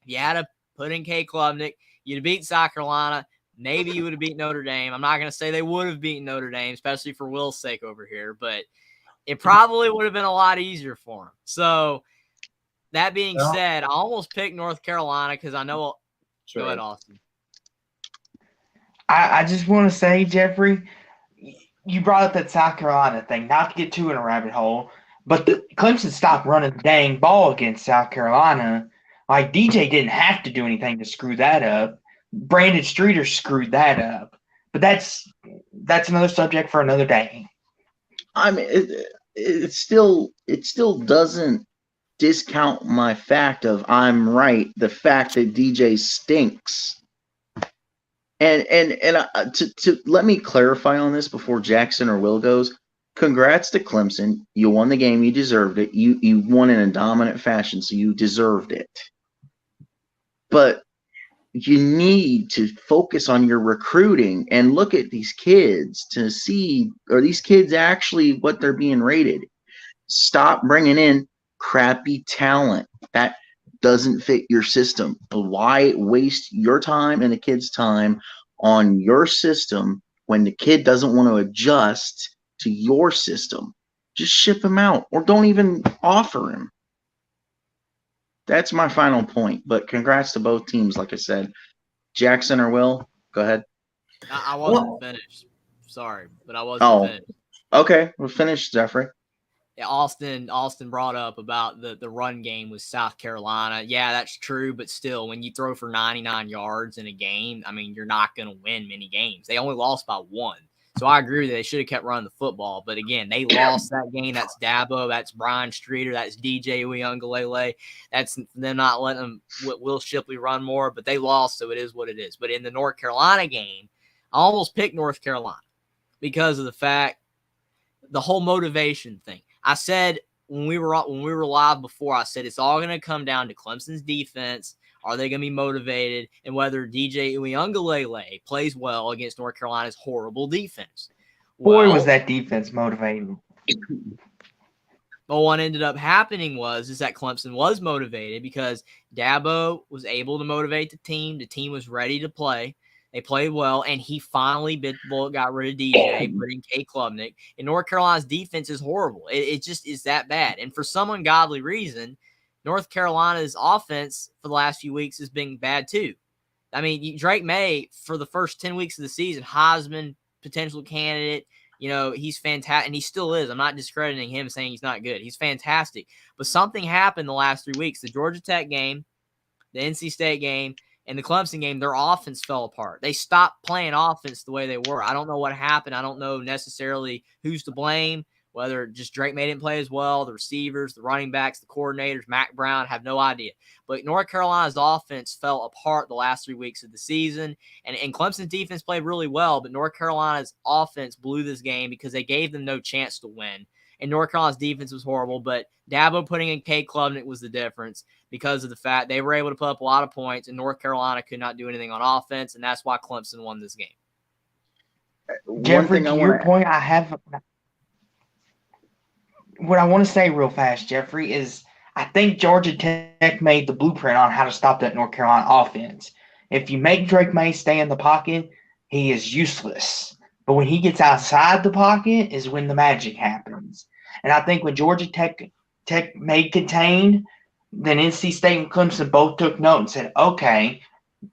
If you had to put in Kate Klubnik, you'd have beat South Carolina. Maybe you would have beat Notre Dame. I'm not going to say they would have beaten Notre Dame, especially for Will's sake over here, but it probably would have been a lot easier for him. So that being said, I almost picked North Carolina because I know – Go ahead, Austin. I just want to say, Jeffrey, you brought up that South Carolina thing, not to get too in a rabbit hole, but Clemson stopped running the dang ball against South Carolina. Like, DJ didn't have to do anything to screw that up. Brandon Streeter screwed that up. But that's another subject for another day. I mean, it still doesn't discount my fact of I'm right. The fact that DJ stinks. And to let me clarify on this before Jackson or Will goes. Congrats to Clemson. You won the game. You deserved it. You won in a dominant fashion, so you deserved it. But you need to focus on your recruiting and look at these kids to see, are these kids actually what they're being rated? Stop bringing in crappy talent that doesn't fit your system. Why waste your time and the kid's time on your system when the kid doesn't want to adjust to your system? Just ship him out or don't even offer him. That's my final point. But congrats to both teams, like I said. Jackson or Will, go ahead. I wasn't finished. Sorry, but I wasn't finished. Okay, we'll finish, Jeffrey. Yeah, Austin brought up about the run game with South Carolina. Yeah, that's true, but still, when you throw for 99 yards in a game, I mean, you're not going to win many games. They only lost by 1. So I agree that they should have kept running the football. But again, they lost that game. That's Dabo. That's Brian Streeter. That's DJ Uiagalelei. That's them not letting them Will Shipley run more. But they lost, so it is what it is. But in the North Carolina game, I almost picked North Carolina because of the fact, the whole motivation thing. I said when we were live before, I said it's all going to come down to Clemson's defense. Are they going to be motivated? And whether DJ Uiagalelei plays well against North Carolina's horrible defense. Boy, was that defense motivated. But what ended up happening was that Clemson was motivated because Dabo was able to motivate the team. The team was ready to play. They played well, and he finally bit the bullet, got rid of DJ, put in Kate Klubnik. And North Carolina's defense is horrible. It just is that bad. And for some ungodly reason, North Carolina's offense for the last few weeks has been bad too. I mean, Drake May, for the first 10 weeks of the season, Heisman potential candidate, he's fantastic, and he still is. I'm not discrediting him saying he's not good. He's fantastic. But something happened the last 3 weeks. The Georgia Tech game, the NC State game, and the Clemson game, their offense fell apart. They stopped playing offense the way they were. I don't know what happened. I don't know necessarily who's to blame, Whether just Drake May didn't play as well, the receivers, the running backs, the coordinators, Mac Brown, have no idea. But North Carolina's offense fell apart the last 3 weeks of the season, and Clemson's defense played really well, but North Carolina's offense blew this game because they gave them no chance to win. And North Carolina's defense was horrible, but Dabo putting in Cade Klubnik was the difference because of the fact they were able to put up a lot of points, and North Carolina could not do anything on offense, and that's why Clemson won this game. Jeffrey, to your point, what I want to say real fast, Jeffrey, is I think Georgia Tech made the blueprint on how to stop that North Carolina offense. If you make Drake May stay in the pocket, he is useless. But when he gets outside the pocket is when the magic happens. And I think when Georgia Tech made contained, then NC State and Clemson both took note and said, okay,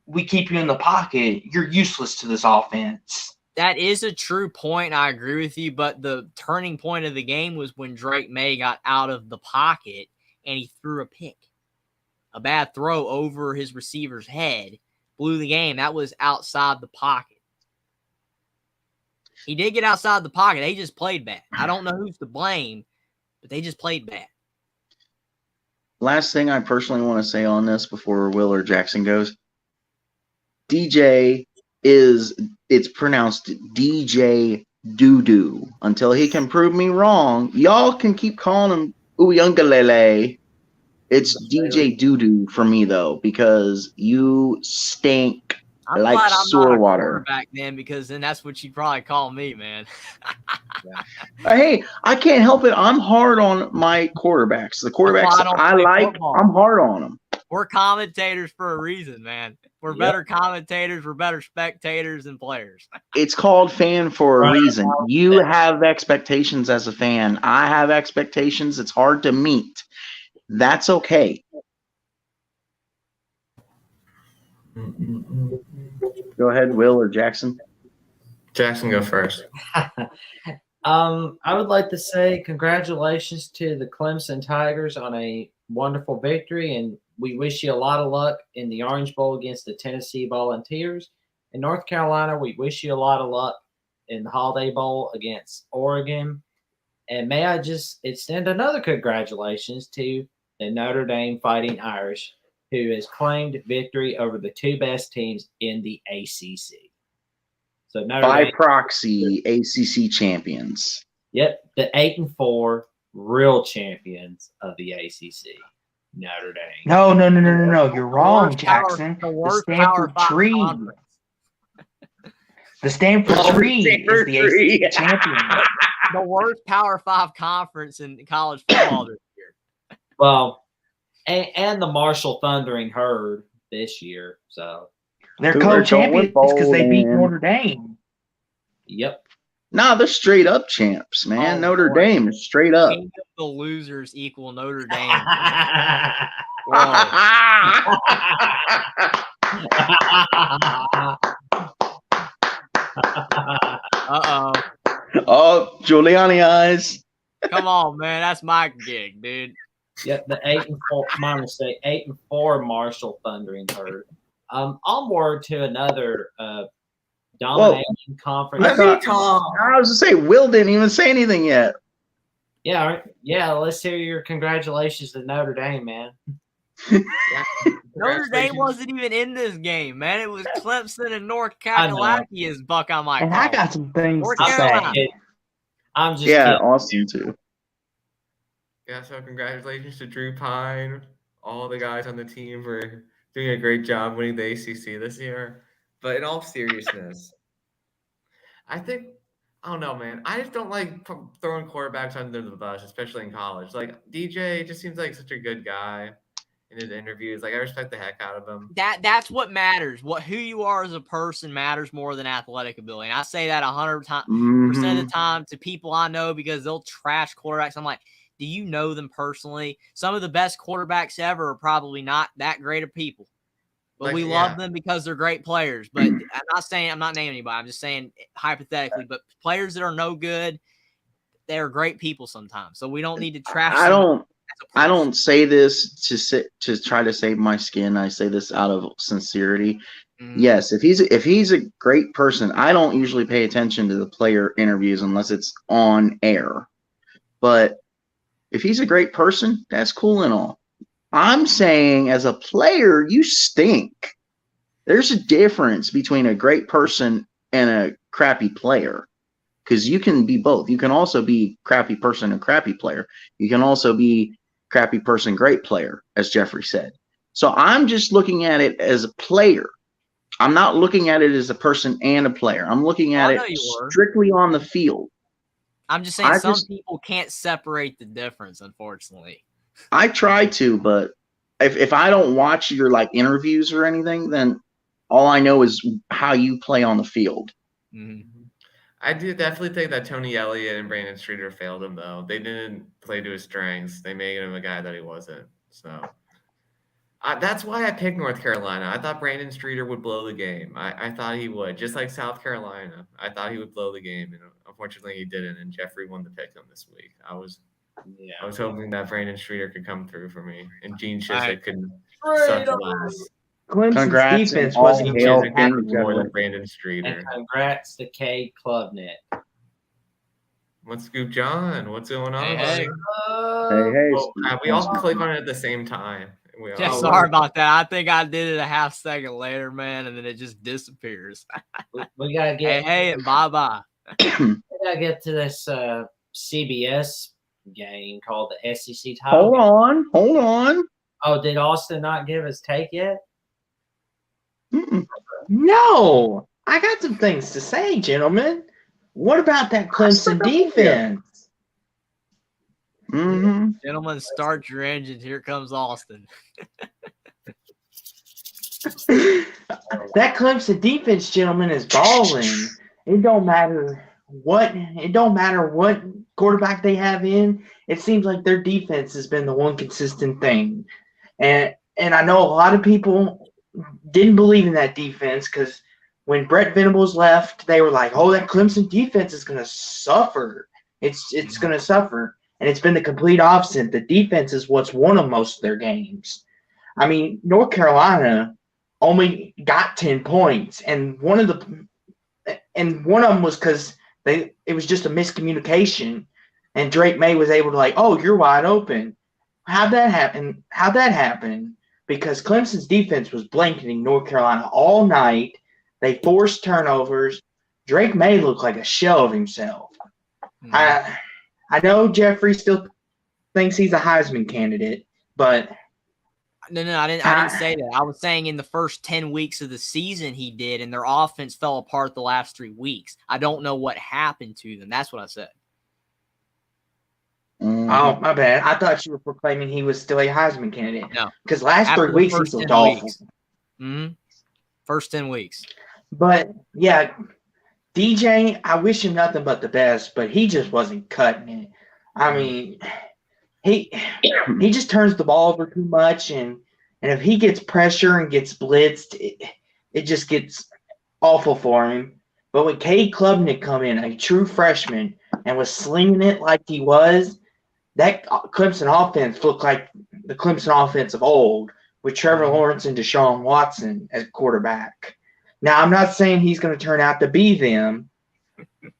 we keep you in the pocket. You're useless to this offense. That is a true point. I agree with you. But the turning point of the game was when Drake May got out of the pocket and he threw a pick. A bad throw over his receiver's head blew the game. That was outside the pocket. He did get outside the pocket. They just played bad. I don't know who's to blame, but they just played bad. Last thing I personally want to say on this before Will or Jackson goes. DJ it's pronounced DJ Doo-Doo. Until he can prove me wrong, y'all can keep calling him Uyungalele. It's DJ Doo-Doo for me, though, because you stink I'm like glad I'm sewer not a water. quarterback then, because then that's what you'd probably call me, man. Hey, I can't help it. I'm hard on my quarterbacks. The quarterbacks that I like, football. I'm hard on them. We're commentators for a reason, man. We're better commentators. We're better spectators and players. It's called fan for a reason. You have expectations as a fan. I have expectations. It's hard to meet. That's okay. Go ahead, Will or Jackson. Jackson, go first. I would like to say congratulations to the Clemson Tigers on a wonderful victory, and we wish you a lot of luck in the Orange Bowl against the Tennessee Volunteers. In North Carolina, we wish you a lot of luck in the Holiday Bowl against Oregon. And may I just extend another congratulations to the Notre Dame Fighting Irish, who has claimed victory over the two best teams in the ACC. So By proxy, ACC champions. Yep, the 8-4 real champions of the ACC, Notre Dame. No. You're wrong, Jackson. The Stanford Tree. The Stanford Tree is the ACC champion. The worst Power 5 conference in college football this year. Well, and the Marshall Thundering Herd this year. So they're co-champions because they beat Notre Dame. Yep. Nah, they're straight up champs, man. Notre Dame is straight up. The losers equal Notre Dame. Uh-oh. Oh, Giuliani eyes. Come on, man. That's my gig, dude. Yep, the 8-4 Marshall Thundering Herd. Onward to another dominating conference. Let me talk. I was going to say, Will didn't even say anything yet. Yeah, let's hear your congratulations to Notre Dame, man. Notre Dame wasn't even in this game, man. It was Clemson and North Carolina as Buckeye Mike. And I got some things to say. I'm just kidding. Austin too. Yeah, so congratulations to Drew Pine, all the guys on the team for doing a great job winning the ACC this year. But in all seriousness, I don't know, man. I just don't like throwing quarterbacks under the bus, especially in college. Like, DJ just seems like such a good guy in his interviews. Like, I respect the heck out of him. That's what matters. Who you are as a person matters more than athletic ability. And I say that 100% of the time to people I know because they'll trash quarterbacks. I'm like, do you know them personally? Some of the best quarterbacks ever are probably not that great of people. But we love them because they're great players. But I'm not naming anybody. I'm just saying they're great people sometimes. So we don't need to trash them. I don't say this to try to save my skin. I say this out of sincerity. Yes, if he's a great person, I don't usually pay attention to the player interviews unless it's on air. But if he's a great person, that's cool and all. I'm saying as a player, you stink. There's a difference between a great person and a crappy player, because you can be both. You can also be crappy person and crappy player. You can also be crappy person, great player, as Jeffrey said. So I'm just looking at it as a player. I'm not looking at it as a person and a player. I'm looking at it strictly on the field. I'm just saying some people can't separate the difference, unfortunately. I try to, but if I don't watch your like interviews or anything, then all I know is how you play on the field. Mm-hmm. I do definitely think that Tony Elliott and Brandon Streeter failed him, though. They didn't play to his strengths. They made him a guy that he wasn't. So that's why I picked North Carolina. I thought Brandon Streeter would blow the game. I thought he would, just like South Carolina. I thought he would blow the game, and unfortunately he didn't. And Jeffrey won the pick him this week. I was hoping that Brandon Streeter could come through for me, and Gene Shizek could suffer less. Clemson's defense wasn't more than Brandon Streeter. And congrats to Cade Klubnik. What's Scoop John? What's going on? Hey. We all click on it at the same time. Sorry about that. I think I did it a half second later, man, and then it just disappears. We gotta get hey, and bye. We gotta get to this CBS game called the SEC title. Hold on. Oh, did Austin not give his take yet? No, I got some things to say, gentlemen. What about that Clemson defense? Mm-hmm. Gentlemen, start your engines. Here comes Austin. That Clemson defense, gentlemen, is balling. It don't matter what quarterback they have in. It seems like their defense has been the one consistent thing. And I know a lot of people didn't believe in that defense because when Brett Venables left, they were like, "Oh, that Clemson defense is going to suffer. It's going to suffer." And it's been the complete opposite. The defense is what's won them most of their games. I mean, North Carolina only got 10 points, and one of them was because it was just a miscommunication, and Drake May was able to "Oh, you're wide open." How'd that happen? Because Clemson's defense was blanketing North Carolina all night. They forced turnovers. Drake May looked like a shell of himself. Mm-hmm. I know Jeffrey still thinks he's a Heisman candidate, but no, I didn't say that. I was saying in the first 10 weeks of the season he did, and their offense fell apart the last 3 weeks. I don't know what happened to them. That's what I said. Mm-hmm. Oh, my bad. I thought you were proclaiming he was still a Heisman candidate. No. Because last 3 weeks he looked awful. Mm-hmm. First 10 weeks. But, yeah, DJ, I wish him nothing but the best, but he just wasn't cutting it. I mean, he just turns the ball over too much, and if he gets pressure and gets blitzed, it just gets awful for him. But when Cade Klubnik come in, a true freshman, and was slinging it like he was, that Clemson offense looked like the Clemson offense of old with Trevor Lawrence and Deshaun Watson as quarterback. Now, I'm not saying he's going to turn out to be them.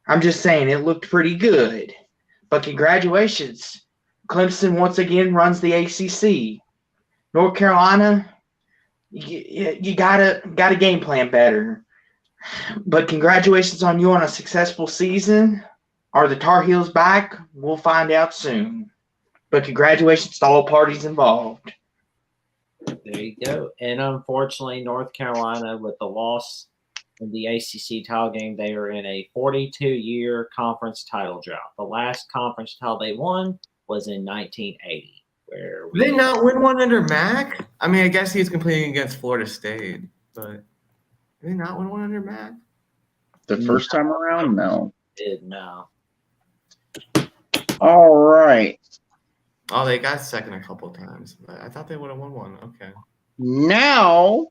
I'm just saying it looked pretty good. But congratulations. Clemson once again runs the ACC. North Carolina, you gotta game plan better. But congratulations on you on a successful season. Are the Tar Heels back? We'll find out soon. But congratulations to all parties involved. There you go. And unfortunately, North Carolina, with the loss in the ACC title game, they are in a 42-year conference title drought. The last conference title they won was in 1980. Did they not win one under Mac? I mean, I guess he's competing against Florida State, but did they not win one under Mac? The first time around? No. No. All right. Oh, they got second a couple of times. But I thought they would have won one. Okay. Now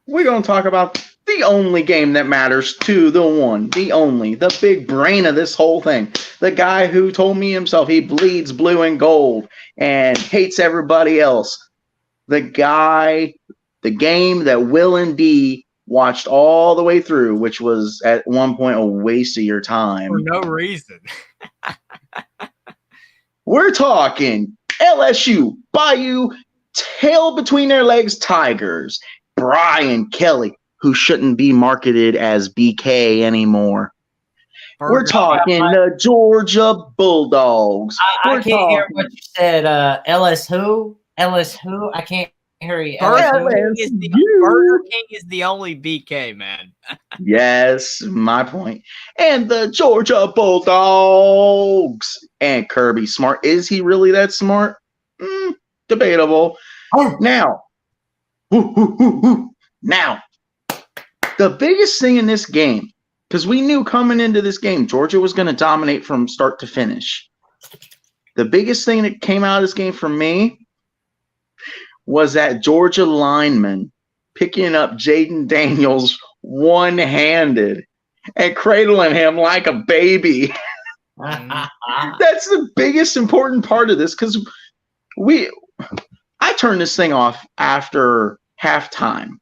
we're going to talk about the only game that matters to the big brain of this whole thing. The guy who told me himself he bleeds blue and gold and hates everybody else. The game that Will and D watched all the way through, which was at one point a waste of your time. For no reason. We're talking LSU, Bayou, tail between their legs Tigers, Brian Kelly, who shouldn't be marketed as BK anymore. We're Burger talking the Georgia Bulldogs. I We're can't hear talking what you said. LS who? LS who? I can't hear you. Burger LS King, LSU. Burger King is the only BK, man. Yes, my point. And the Georgia Bulldogs. And Kirby Smart. Is he really that smart? Debatable. who? Now, now, the biggest thing in this game, because we knew coming into this game, Georgia was going to dominate from start to finish. The biggest thing that came out of this game for me was that Georgia lineman picking up Jaden Daniels one-handed and cradling him like a baby. That's the biggest important part of this because I turned this thing off after halftime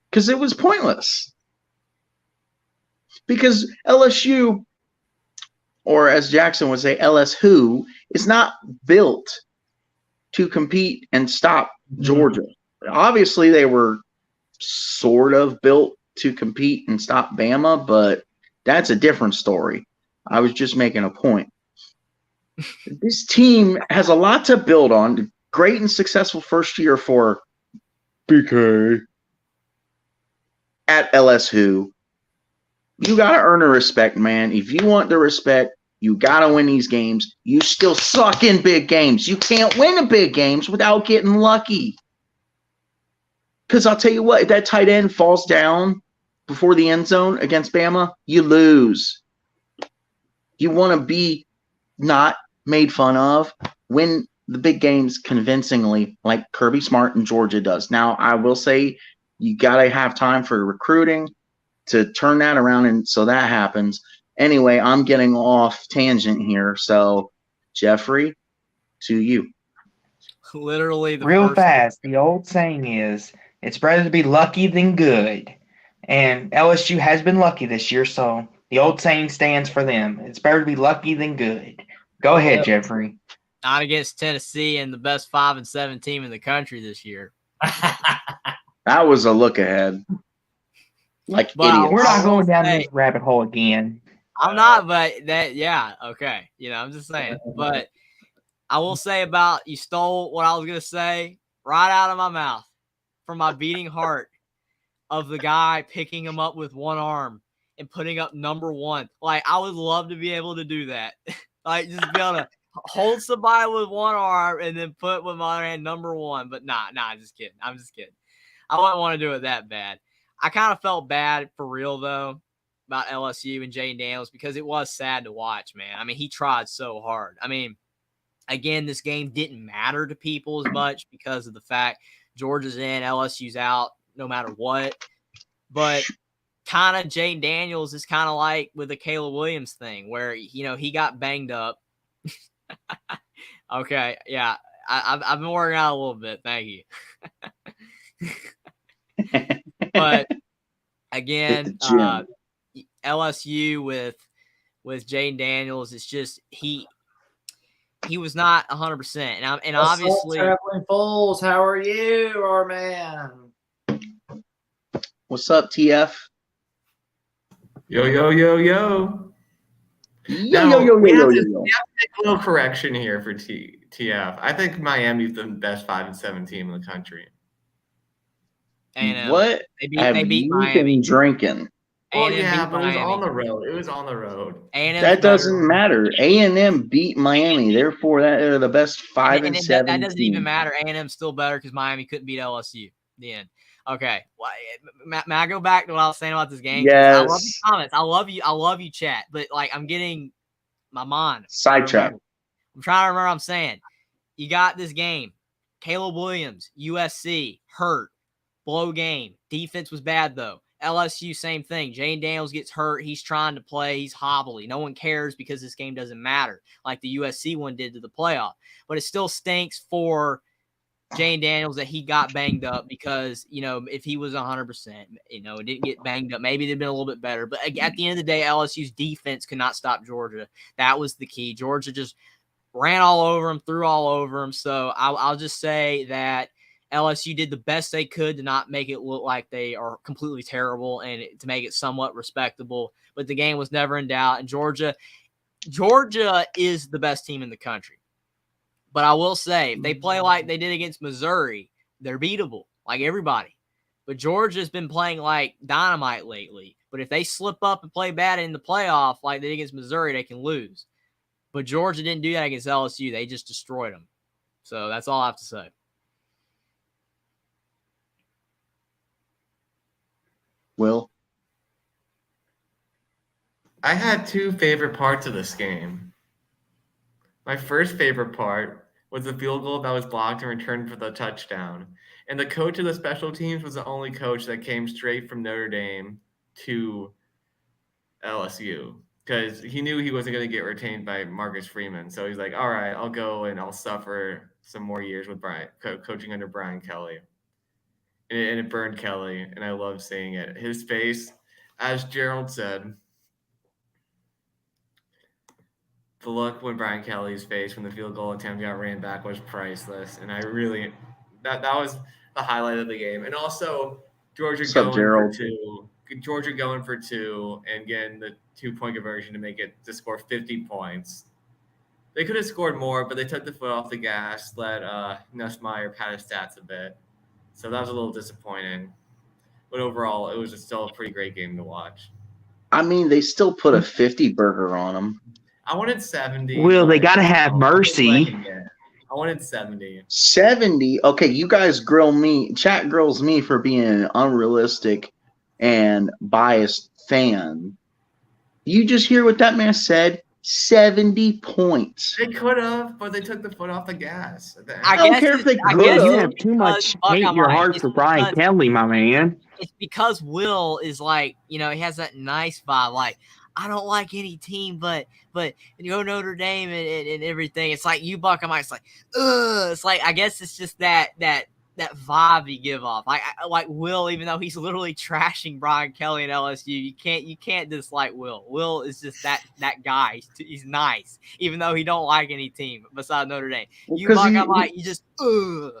because it was pointless. Because LSU, or as Jackson would say, LSU, is not built to compete and stop Georgia. Obviously, they were sort of built to compete and stop Bama, but that's a different story. I was just making a point. This team has a lot to build on. Great and successful first year for BK at LSU. You got to earn a respect, man. If you want the respect, you got to win these games. You still suck in big games. You can't win in big games without getting lucky. Because I'll tell you what, if that tight end falls down before the end zone against Bama, you lose. You want to be not made fun of. Win the big games convincingly like Kirby Smart and Georgia does. Now, I will say you got to have time for recruiting to turn that around, and so that happens. Anyway, I'm getting off tangent here. So, Jeffrey, to you. Literally the Real first fast, the old saying is, it's better to be lucky than good. And LSU has been lucky this year, so the old saying stands for them. It's better to be lucky than good. Go ahead, Jeffrey. not against Tennessee and the best 5-7 team in the country this year. That was a look ahead. Like But idiots. We're not going down Hey. this rabbit hole again. I'm not, but okay. I'm just saying. But I will say about you stole what I was gonna say right out of my mouth from my beating heart of the guy picking him up with one arm and putting up number one. Like, I would love to be able to do that. Like, just be able to hold somebody with one arm and then put with my other hand number one. But nah, I'm just kidding. I wouldn't want to do it that bad. I kind of felt bad for real though about LSU and Jay Daniels because it was sad to watch, man. I mean, he tried so hard. I mean, again, this game didn't matter to people as much because of the fact Georgia's in, LSU's out, no matter what. But kind of Jay Daniels is kind of like with the Caleb Williams thing where, he got banged up. Okay. Yeah. I've been working out a little bit. Thank you. But again, LSU with Jay Daniels, it's just he was not 100%, and obviously Traveling Fools, how are you, our man? What's up, TF? Yo. Yo. We have to make a little correction here for TF. I think Miami's the best 5-7 team in the country. A&M. What they beat Miami. Been drinking? Oh, yeah, but it was on the road. That doesn't matter. A&M beat Miami. Therefore, they're the best 5-7 that doesn't team. even matter. A&M's still better because Miami couldn't beat LSU. The end. Okay. Well, may I go back to what I was saying about this game? Yes. I love your comments. I love you, chat. But, I'm getting my mind Sidetrack. I'm trying to remember what I'm saying. You got this game. Caleb Williams, USC, hurt. Blow game. Defense was bad, though. LSU, same thing. Jay Daniels gets hurt. He's trying to play. He's hobbly. No one cares because this game doesn't matter like the USC one did to the playoff. But it still stinks for Jane Daniels that he got banged up because, if he was 100%, it didn't get banged up, maybe it'd been a little bit better. But at the end of the day, LSU's defense could not stop Georgia. That was the key. Georgia just ran all over him, threw all over him. So I'll just say that LSU did the best they could to not make it look like they are completely terrible and to make it somewhat respectable. But the game was never in doubt. And Georgia is the best team in the country. But I will say, if they play like they did against Missouri, they're beatable, like everybody. But Georgia's been playing like dynamite lately. But if they slip up and play bad in the playoff like they did against Missouri, they can lose. But Georgia didn't do that against LSU. They just destroyed them. So that's all I have to say. Will? I had two favorite parts of this game. My first favorite part was the field goal that was blocked and returned for the touchdown. And the coach of the special teams was the only coach that came straight from Notre Dame to LSU because he knew he wasn't going to get retained by Marcus Freeman. So he's like, all right, I'll go and I'll suffer some more years with coaching under Brian Kelly. And it burned Kelly, and I love seeing it. His face, as Gerald said, the look when Brian Kelly's face when the field goal attempt got ran back was priceless, and I really that was the highlight of the game. And also Georgia going for two and getting the 2-point conversion to make it to score 50 points. They could have scored more, but they took the foot off the gas, let Nussmeier pad his stats a bit. So that was a little disappointing. But overall, it was still a pretty great game to watch. I mean, they still put a 50 burger on them. I wanted 70. Will, they got to have mercy. I wanted 70. 70? Okay, you guys grill me. Chat grills me for being an unrealistic and biased fan. You just hear what that man said? 70 points. They could have, but they took the foot off the gas. I don't care if they could have. You have too much hate in your heart for Brian Kelly, my man. It's because Will is like, he has that nice vibe. Like, I don't like any team, but Notre Dame and everything. It's like you Buckeye. It's like, ugh. It's like I guess it's just that vibe you give off. Like Will, even though he's literally trashing Brian Kelly and LSU, you can't dislike Will. Will is just that guy. He's nice, even though he don't like any team besides Notre Dame. You Buckeye, you just ugh.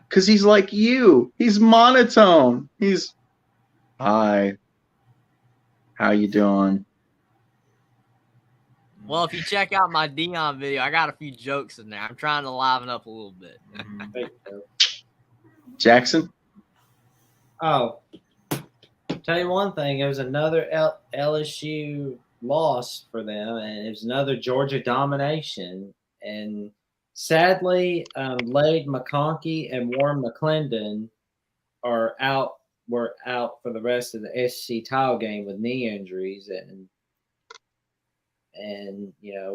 Because he's like you. He's monotone. He's hi. How you doing? Well, if you check out my Dion video, I got a few jokes in there. I'm trying to liven up a little bit. Jackson? Oh, tell you one thing. It was another LSU loss for them, and it was another Georgia domination. And sadly, Lade McConkey and Warren McClendon were out for the rest of the SEC title game with knee injuries, and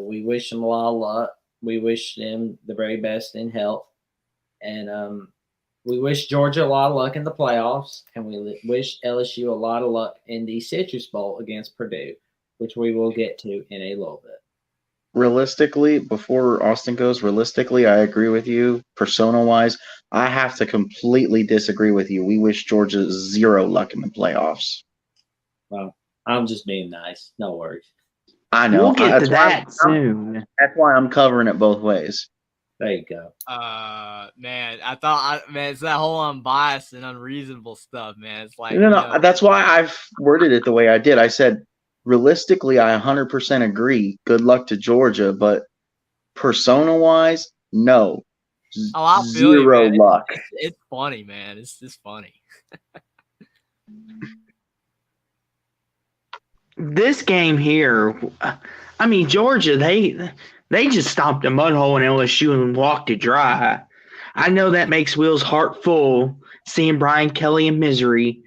we wish them a lot of luck. We wish them the very best in health, and we wish Georgia a lot of luck in the playoffs, and we wish LSU a lot of luck in the Citrus Bowl against Purdue, which we will get to in a little bit. Realistically, before Austin goes, I agree with you. Persona-wise, I have to completely disagree with you. We wish Georgia zero luck in the playoffs. Well, I'm just being nice. No worries. I know. We'll get to that soon. That's why I'm covering it both ways. There you go. Man, it's that whole unbiased and unreasonable stuff, man. It's like no. That's why I've worded it the way I did. I said, realistically, I 100% agree. Good luck to Georgia, but persona-wise, no. Oh, I'll feel zero you, man. luck. It's funny, man. It's just funny. This game here, I mean, Georgia, they just stomped a mud hole in LSU and walked it dry. I know that makes Will's heart full seeing Brian Kelly in misery,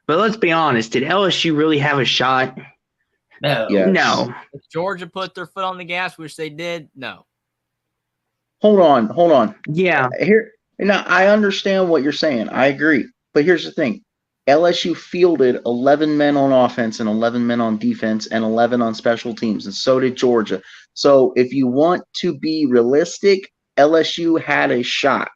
but let's be honest, did LSU really have a shot? No. Yes. No. If Georgia put their foot on the gas, which they did, no. Hold on. Yeah. Now, I understand what you're saying. I agree. But here's the thing. LSU fielded 11 men on offense and 11 men on defense and 11 on special teams, and so did Georgia. So if you want to be realistic, LSU had a shot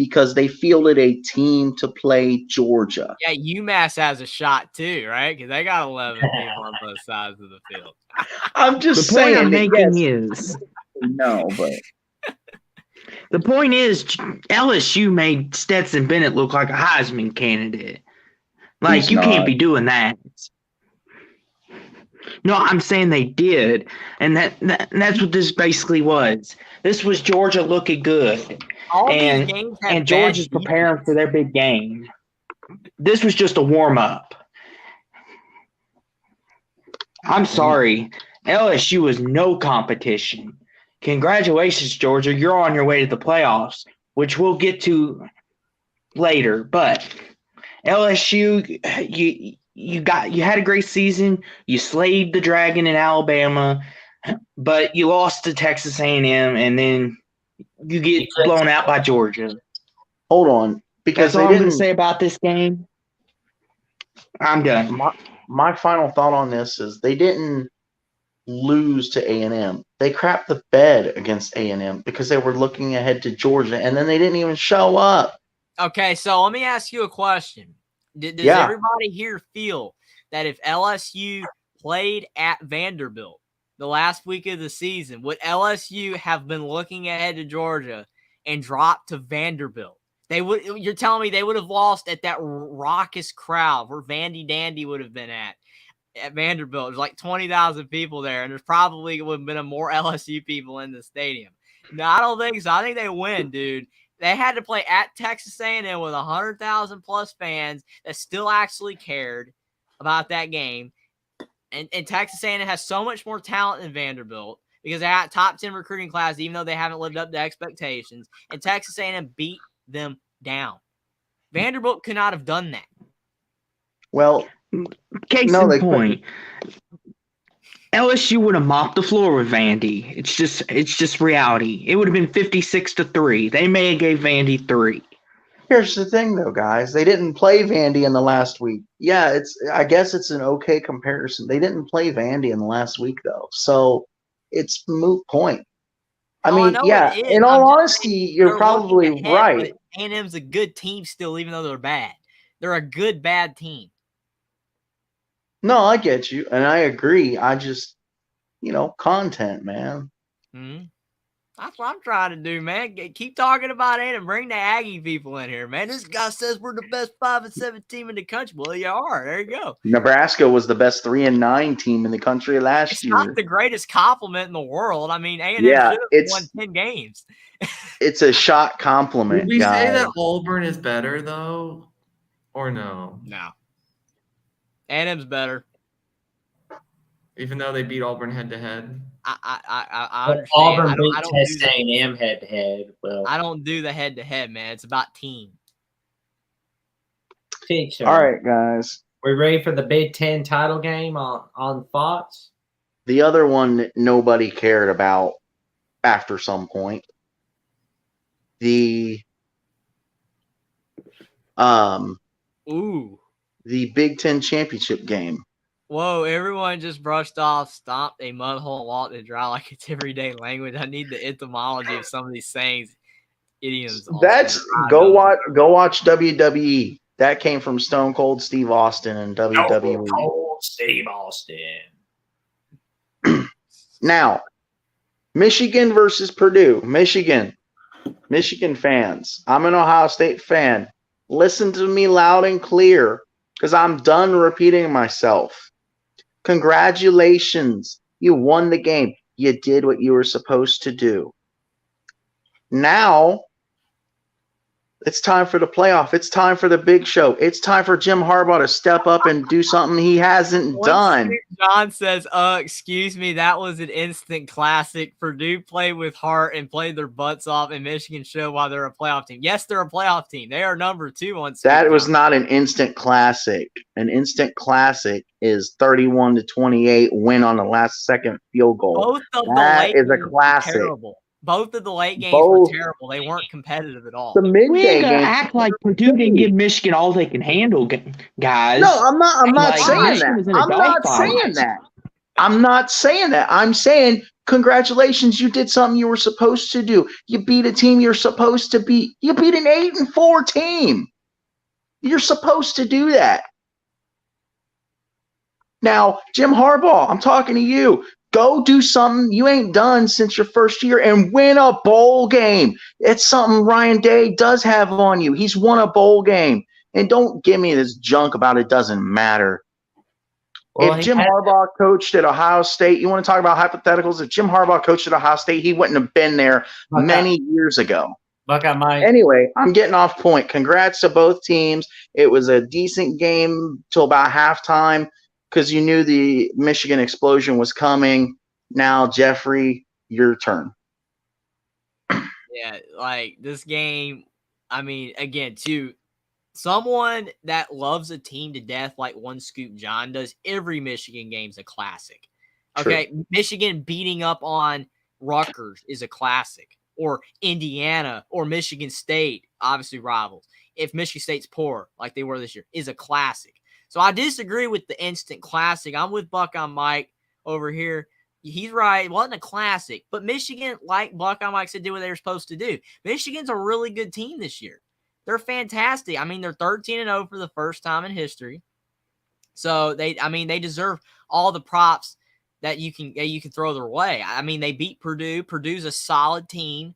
because they fielded a team to play Georgia. Yeah, UMass has a shot too, right? Because they got 11 people on both sides of the field. I'm just The point saying. I'm making yes, is no, but the point is LSU made Stetson Bennett look like a Heisman candidate. Like He's you can't not. be doing that. No, I'm saying they did, and that's what this basically was. This was Georgia looking good, All and these games have and Georgia's bad preparing for their big game. This was just a warm up. I'm sorry, LSU was no competition. Congratulations, Georgia, you're on your way to the playoffs, which we'll get to later. But LSU, you had a great season. You slayed the dragon in Alabama, but you lost to Texas A&M, and then you get blown out by Georgia. Hold on, because That's all they I'm going to didn't. say about this game. I'm done. My final thought on this is they didn't lose to A&M. They crapped the bed against A&M because they were looking ahead to Georgia, and then they didn't even show up. Okay, so let me ask you a question. Does everybody here feel that if LSU played at Vanderbilt the last week of the season, would LSU have been looking ahead to Georgia and dropped to Vanderbilt? They would. You're telling me they would have lost at that raucous crowd where Vandy Dandy would have been at Vanderbilt? There's like 20,000 people there, and there's probably would have been more LSU people in the stadium. No, I don't think so. I think they win, dude. They had to play at Texas A&M with 100,000 plus fans that still actually cared about that game. And Texas A&M has so much more talent than Vanderbilt because they had top 10 recruiting class, even though they haven't lived up to expectations. And Texas A&M beat them down. Vanderbilt could not have done that. Well, case in point, LSU would have mopped the floor with Vandy. It's just reality. It would have been 56-3. They may have gave Vandy 3. Here's the thing, though, guys. They didn't play Vandy in the last week. Yeah, I guess it's an okay comparison. They didn't play Vandy in the last week, though, so it's moot point. I mean, yeah. In all honesty, you're probably right. A&M's a good team still, even though they're bad. They're a good bad team. No, I get you, and I agree. I just, content, man. Mm-hmm. That's what I'm trying to do, man. Keep talking about it and bring the Aggie people in here, man. This guy says we're the best 5-7 team in the country. Well, you are. There you go. Nebraska was the best 3-9 team in the country last year. It's not the greatest compliment in the world. I mean, A&M should have won 10 games. It's a shot compliment, Would we guys. say that Auburn is better, though, or no? No. A&M's better. Even though they beat Auburn head-to-head? I understand. Auburn beat Texas A&M head-to-head. Well, I don't do the head-to-head, man. It's about team. All right, guys. We ready for the Big Ten title game on Fox? The other one that nobody cared about after some point. The Big Ten championship game. Whoa, everyone just brushed off, stomped a mud hole, walked it dry like it's everyday language. I need the etymology of some of these sayings, idioms. Go watch WWE. That came from Stone Cold Steve Austin and WWE. Stone Cold Steve Austin. Now, Michigan versus Purdue. Michigan fans. I'm an Ohio State fan. Listen to me loud and clear because I'm done repeating myself. Congratulations. You won the game. You did what you were supposed to do. Now, it's time for the playoff. It's time for the big show. It's time for Jim Harbaugh to step up and do something he hasn't done. John says, excuse me, that was an instant classic. Purdue played with heart and played their butts off, and Michigan showed why they're a playoff team. Yes, they're a playoff team. They are number 2 on That was not an instant classic. An instant classic is 31-28 win on the last second field goal. That is a classic. Terrible. Both of the late games were terrible. They weren't competitive at all. The midday game. Act like Purdue didn't give Michigan all they can handle, guys. No, I'm not saying that. I'm not saying that. I'm saying Congratulations, you did something you were supposed to do. You beat a team you're supposed to beat. You beat an 8-4 team. You're supposed to do that. Now, Jim Harbaugh, I'm talking to you. Go do something you ain't done since your first year and win a bowl game. It's something Ryan Day does have on you. He's won a bowl game. And don't give me this junk about it doesn't matter. Well, if Jim Harbaugh coached at Ohio State, you want to talk about hypotheticals? If Jim Harbaugh coached at Ohio State, he wouldn't have been there many years ago. Buckeye Mike. Anyway, I'm getting off point. Congrats to both teams. It was a decent game till about halftime because you knew the Michigan explosion was coming. Now, Jeffrey, your turn. Yeah, like this game, I mean, again, too, someone that loves a team to death like One Scoop John does, every Michigan game's a classic. Okay, True. Michigan beating up on Rutgers is a classic. Or Indiana or Michigan State, obviously rivals. If Michigan State's poor, like they were this year, is a classic. So I disagree with the instant classic. I'm with Buckeye Mike over here. He's right. It wasn't a classic. But Michigan, like Buckeye Mike said, did what they were supposed to do. Michigan's a really good team this year. They're fantastic. I mean, they're 13-0 for the first time in history. So they deserve all the props that you can throw their way. I mean, they beat Purdue. Purdue's a solid team,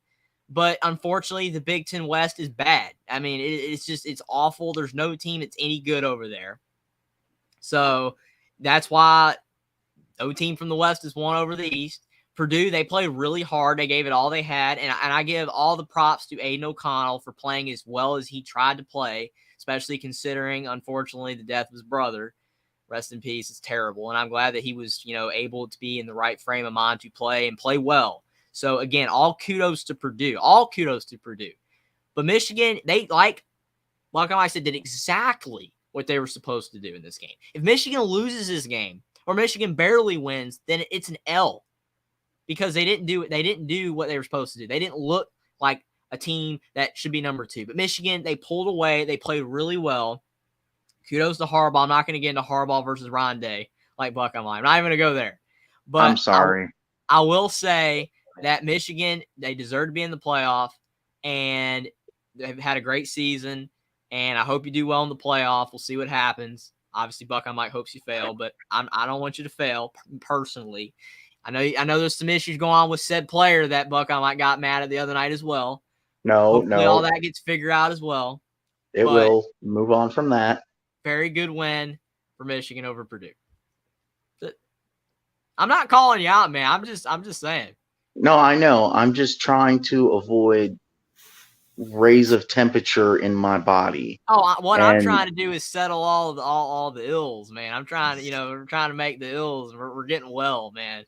but unfortunately, the Big Ten West is bad. I mean, it's awful. There's no team that's any good over there. So that's why no team from the West has won over the East. Purdue, they played really hard. They gave it all they had, and I give all the props to Aiden O'Connell for playing as well as he tried to play, especially considering, unfortunately, the death of his brother. Rest in peace. It's terrible. And I'm glad that he was, able to be in the right frame of mind to play and play well. So, again, all kudos to Purdue. All kudos to Purdue. But Michigan, they, like I said, did exactly what they were supposed to do in this game. If Michigan loses this game or Michigan barely wins, then it's an L because they didn't do what they were supposed to do. They didn't look like a team that should be number 2. But Michigan, they pulled away. They played really well. Kudos to Harbaugh. I'm not going to get into Harbaugh versus Ron Day like Buckeye Mike. I'm not even going to go there. But I'm sorry. I will say that Michigan, they deserve to be in the playoff, and they've had a great season, and I hope you do well in the playoff. We'll see what happens. Obviously, Buckeye Mike hopes you fail, but I don't want you to fail personally. I know there's some issues going on with said player that Buckeye Mike got mad at the other night as well. Hopefully all that gets figured out as well. It will. Move on from that. Very good win for Michigan over Purdue. I'm not calling you out, man. I'm just saying. No, I know. I'm just trying to avoid raise of temperature in my body. Oh, I'm trying to do is settle all the ills, man. I'm trying to, we're trying to make the ills. We're getting well, man.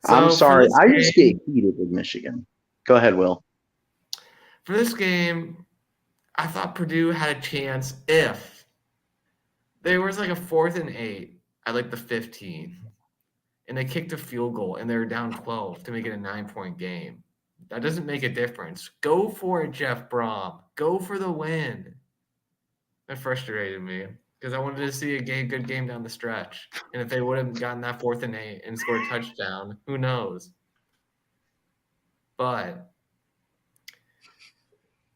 I'm sorry. I just get heated with Michigan. Go ahead, Will. For this game, I thought Purdue had a chance if there was like a 4th and 8 at like the 15, and they kicked a field goal and they were down 12 to make it a 9-point game. That doesn't make a difference. Go for it, Jeff Brom. Go for the win. That frustrated me because I wanted to see a good game down the stretch. And if they would have gotten that 4th and 8 and scored a touchdown, who knows? But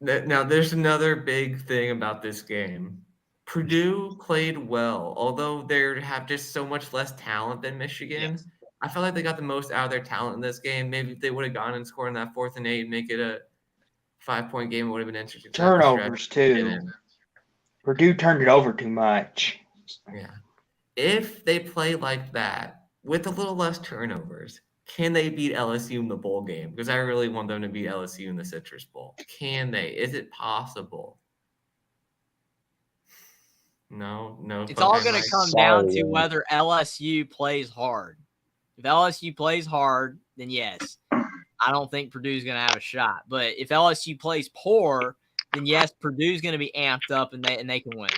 now, there's another big thing about this game. Purdue played well, although they have just so much less talent than Michigan. Yes. I felt like they got the most out of their talent in this game. Maybe if they would have gone and scored in that 4th and 8 and make it a 5-point game, it would have been interesting. Turnovers, too. Purdue turned it over too much. Yeah. If they play like that, with a little less turnovers, can they beat LSU in the bowl game? Because I really want them to beat LSU in the Citrus Bowl. Can they? Is it possible? No. It's all going to come down to whether LSU plays hard. If LSU plays hard, then yes. I don't think Purdue's going to have a shot. But if LSU plays poor, then yes, Purdue's going to be amped up and they can win.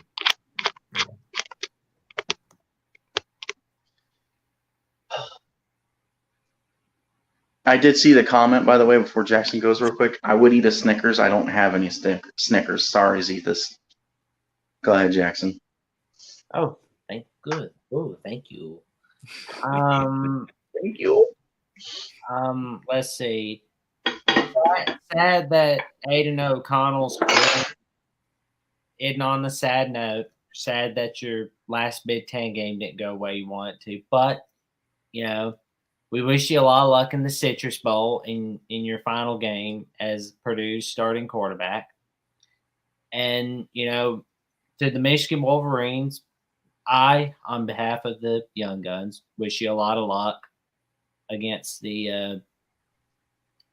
I did see the comment, by the way, before Jackson goes real quick. I would eat a Snickers. I don't have any Snickers. Sorry, Zethus. Go ahead, Jackson. Oh, thank you. Thank you. Let's see. Sad that Aiden O'Connell's ending on the sad note. Sad that your last Big Ten game didn't go the way you want it to. But, we wish you a lot of luck in the Citrus Bowl in your final game as Purdue's starting quarterback. And, to the Michigan Wolverines, on behalf of the Young Guns, wish you a lot of luck against the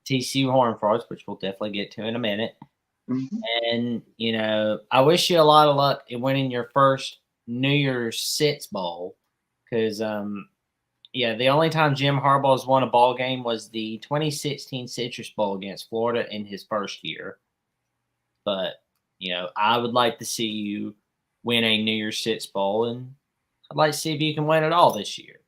TCU Horned Frogs, which we'll definitely get to in a minute. Mhm. And, I wish you a lot of luck in winning your first New Year's Six Bowl because, the only time Jim Harbaugh has won a ball game was the 2016 Citrus Bowl against Florida in his first year. But, I would like to see you win a New Year's Six Bowl, and I'd like to see if you can win it all this year.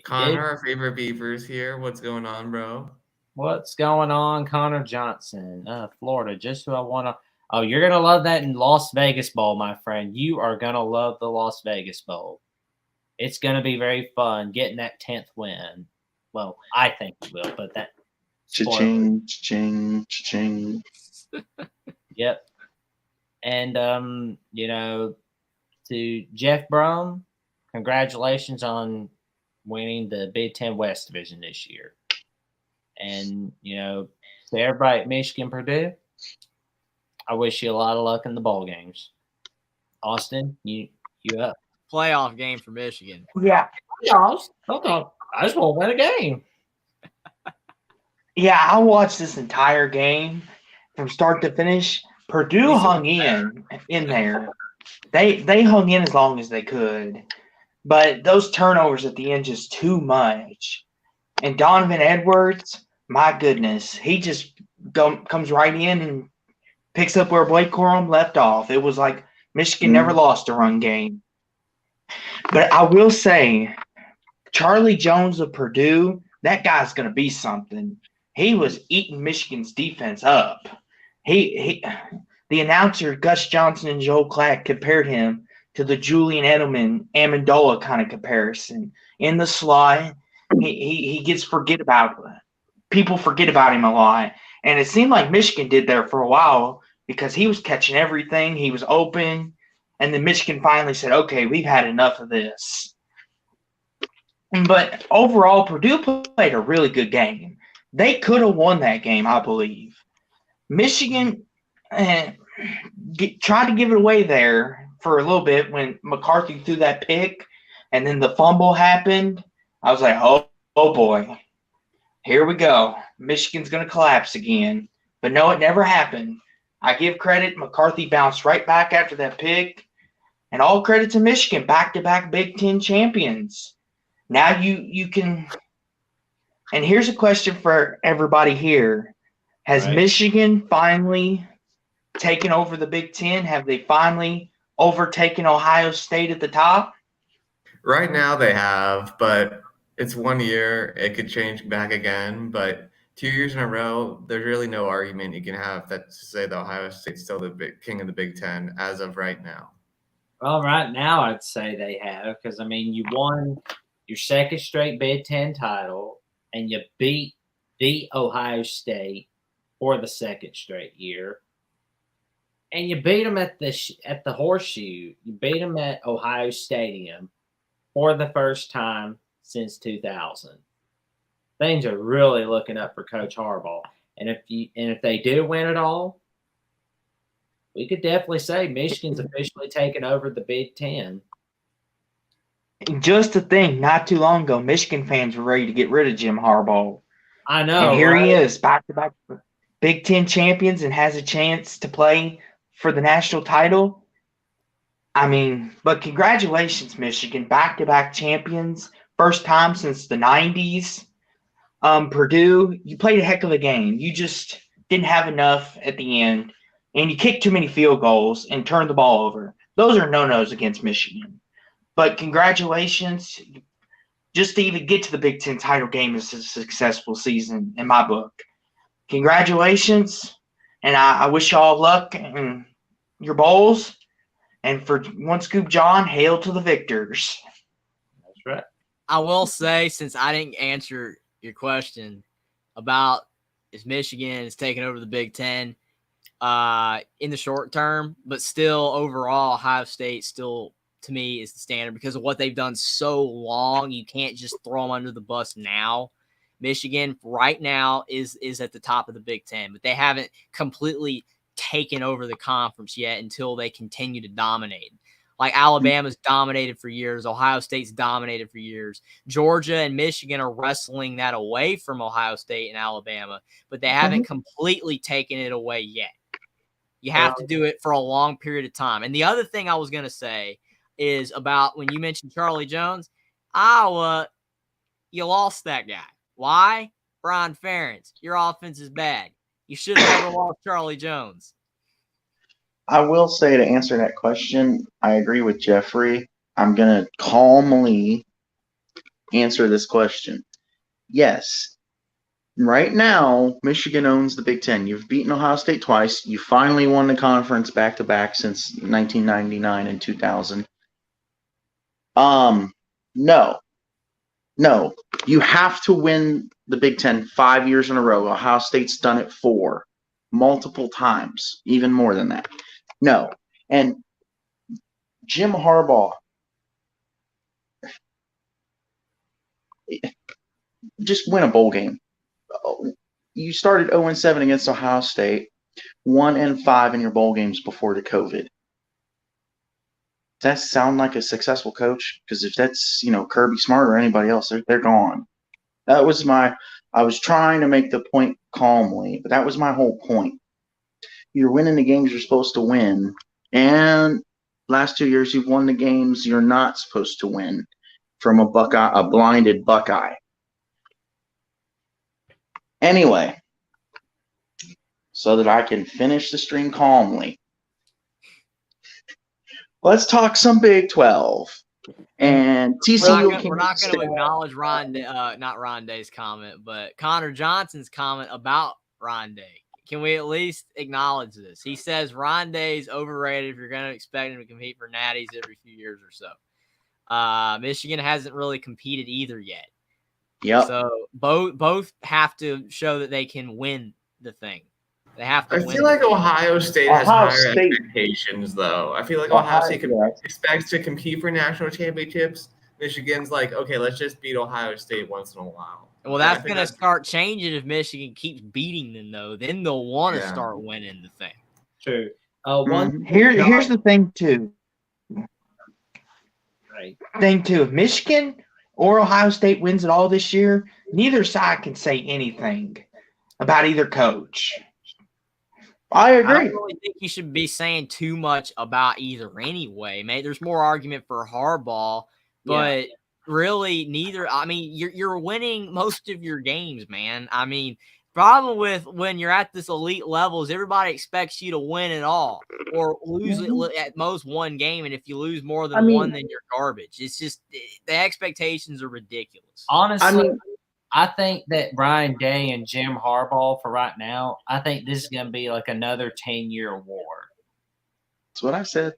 Connor, our favorite Beavers here. What's going on, bro? What's going on, Connor Johnson? Florida, just who I want to. Oh, you're going to love that in Las Vegas Bowl, my friend. You are going to love the Las Vegas Bowl. It's going to be very fun getting that 10th win. Well, I think you will, but that. Cha-ching, cha-ching, cha-ching. Yep. And, to Jeff Brom, congratulations on winning the Big Ten West Division this year. And, to everybody at Michigan Purdue, I wish you a lot of luck in the bowl games. Austin, you up? Playoff game for Michigan. Yeah. Hold on. I just want to win a game. Yeah, I watched this entire game from start to finish. Purdue hung in there. They hung in as long as they could. But those turnovers at the end just too much. And Donovan Edwards, my goodness, he just comes right in and picks up where Blake Corum left off. It was like Michigan never lost a run game. But I will say, Charlie Jones of Purdue, that guy's going to be something. He was eating Michigan's defense up. The announcer, Gus Johnson and Joel Klatt, compared him to the Julian Edelman, Amendola kind of comparison. In the slot, he gets people forget about him a lot. And it seemed like Michigan did there for a while because he was catching everything. He was open. And then Michigan finally said, okay, we've had enough of this. But overall, Purdue played a really good game. They could have won that game, I believe. Michigan tried to give it away there for a little bit when McCarthy threw that pick and then the fumble happened. I was like, oh boy, here we go. Michigan's going to collapse again. But no, it never happened. I give credit. McCarthy bounced right back after that pick. And all credit to Michigan, back-to-back Big Ten champions. Now you can – and here's a question for everybody here. Has Michigan finally taken over the Big Ten? Have they finally overtaken Ohio State at the top? Right now they have, but it's 1 year. It could change back again. But 2 years in a row, there's really no argument you can have that to say that Ohio State's still the king of the Big Ten as of right now. Well, right now I'd say they have because, you won your second straight Big Ten title and you beat the Ohio State for the second straight year. And you beat them at the Horseshoe. You beat them at Ohio Stadium for the first time since 2000. Things are really looking up for Coach Harbaugh. And if they do win it all, we could definitely say Michigan's officially taken over the Big Ten. Just the thing, not too long ago, Michigan fans were ready to get rid of Jim Harbaugh. I know. And here he is, back-to-back Big Ten champions and has a chance to play for the national title. But congratulations, Michigan, back-to-back champions, first time since the 90s. Purdue, you played a heck of a game. You just didn't have enough at the end. And you kicked too many field goals and turned the ball over. Those are no-nos against Michigan. But congratulations. Just to even get to the Big Ten title game is a successful season in my book. Congratulations. And I wish you all luck in your bowls. And for One Scoop John, hail to the victors. That's right. I will say, since I didn't answer your question about if Michigan is taking over the Big Ten in the short term, but still overall, Ohio State still, to me, is the standard because of what they've done so long. You can't just throw them under the bus now. Michigan right now is at the top of the Big Ten, but they haven't completely taken over the conference yet until they continue to dominate. Like Alabama's dominated for years. Ohio State's dominated for years. Georgia and Michigan are wrestling that away from Ohio State and Alabama, but they haven't completely taken it away yet. You have to do it for a long period of time. And the other thing I was going to say is about when you mentioned Charlie Jones, Iowa, you lost that guy. Why? Brian Ferentz. Your offense is bad. You should have never lost Charlie Jones. I will say, to answer that question, I agree with Jeffrey. I'm going to calmly answer this question. Yes, right now, Michigan owns the Big Ten. You've beaten Ohio State twice. You finally won the conference back-to-back since 1999 and 2000. No. You have to win the Big Ten 5 years in a row. Ohio State's done it 4, multiple times, even more than that. No. And Jim Harbaugh, just win a bowl game. You started 0-7 against Ohio State, 1-5 in your bowl games before the COVID. Does that sound like a successful coach? Because if that's, Kirby Smart or anybody else, they're gone. I was trying to make the point calmly, but that was my whole point. You're winning the games you're supposed to win, and last 2 years you've won the games you're not supposed to win from a blinded Buckeye. Anyway, so that I can finish the stream calmly, let's talk some Big 12. And TCU. We're not going to acknowledge not Rondé's comment, but Connor Johnson's comment about Rondé. Can we at least acknowledge this? He says Rondé's overrated if you're going to expect him to compete for natties every few years or so. Michigan hasn't really competed either yet. Yep. So both have to show that they can win the thing. They have to win. I feel like Ohio State has higher expectations, though. I feel like Ohio State expects to compete for national championships. Michigan's like, okay, let's just beat Ohio State once in a while. Well, that's going to start changing if Michigan keeps beating them, though. Then they'll want to start winning the thing. True. Here's the thing, too. Right. If Michigan or Ohio State wins it all this year, neither side can say anything about either coach. I agree. I don't really think you should be saying too much about either anyway, mate. There's more argument for Harbaugh, but really neither. I mean, you're winning most of your games, man. I mean, problem with when you're at this elite level is everybody expects you to win it all or lose at most one game, and if you lose more than one, then you're garbage. It's just the expectations are ridiculous. Honestly, I think that Ryan Day and Jim Harbaugh for right now, I think this is going to be like another 10-year war. That's what I said.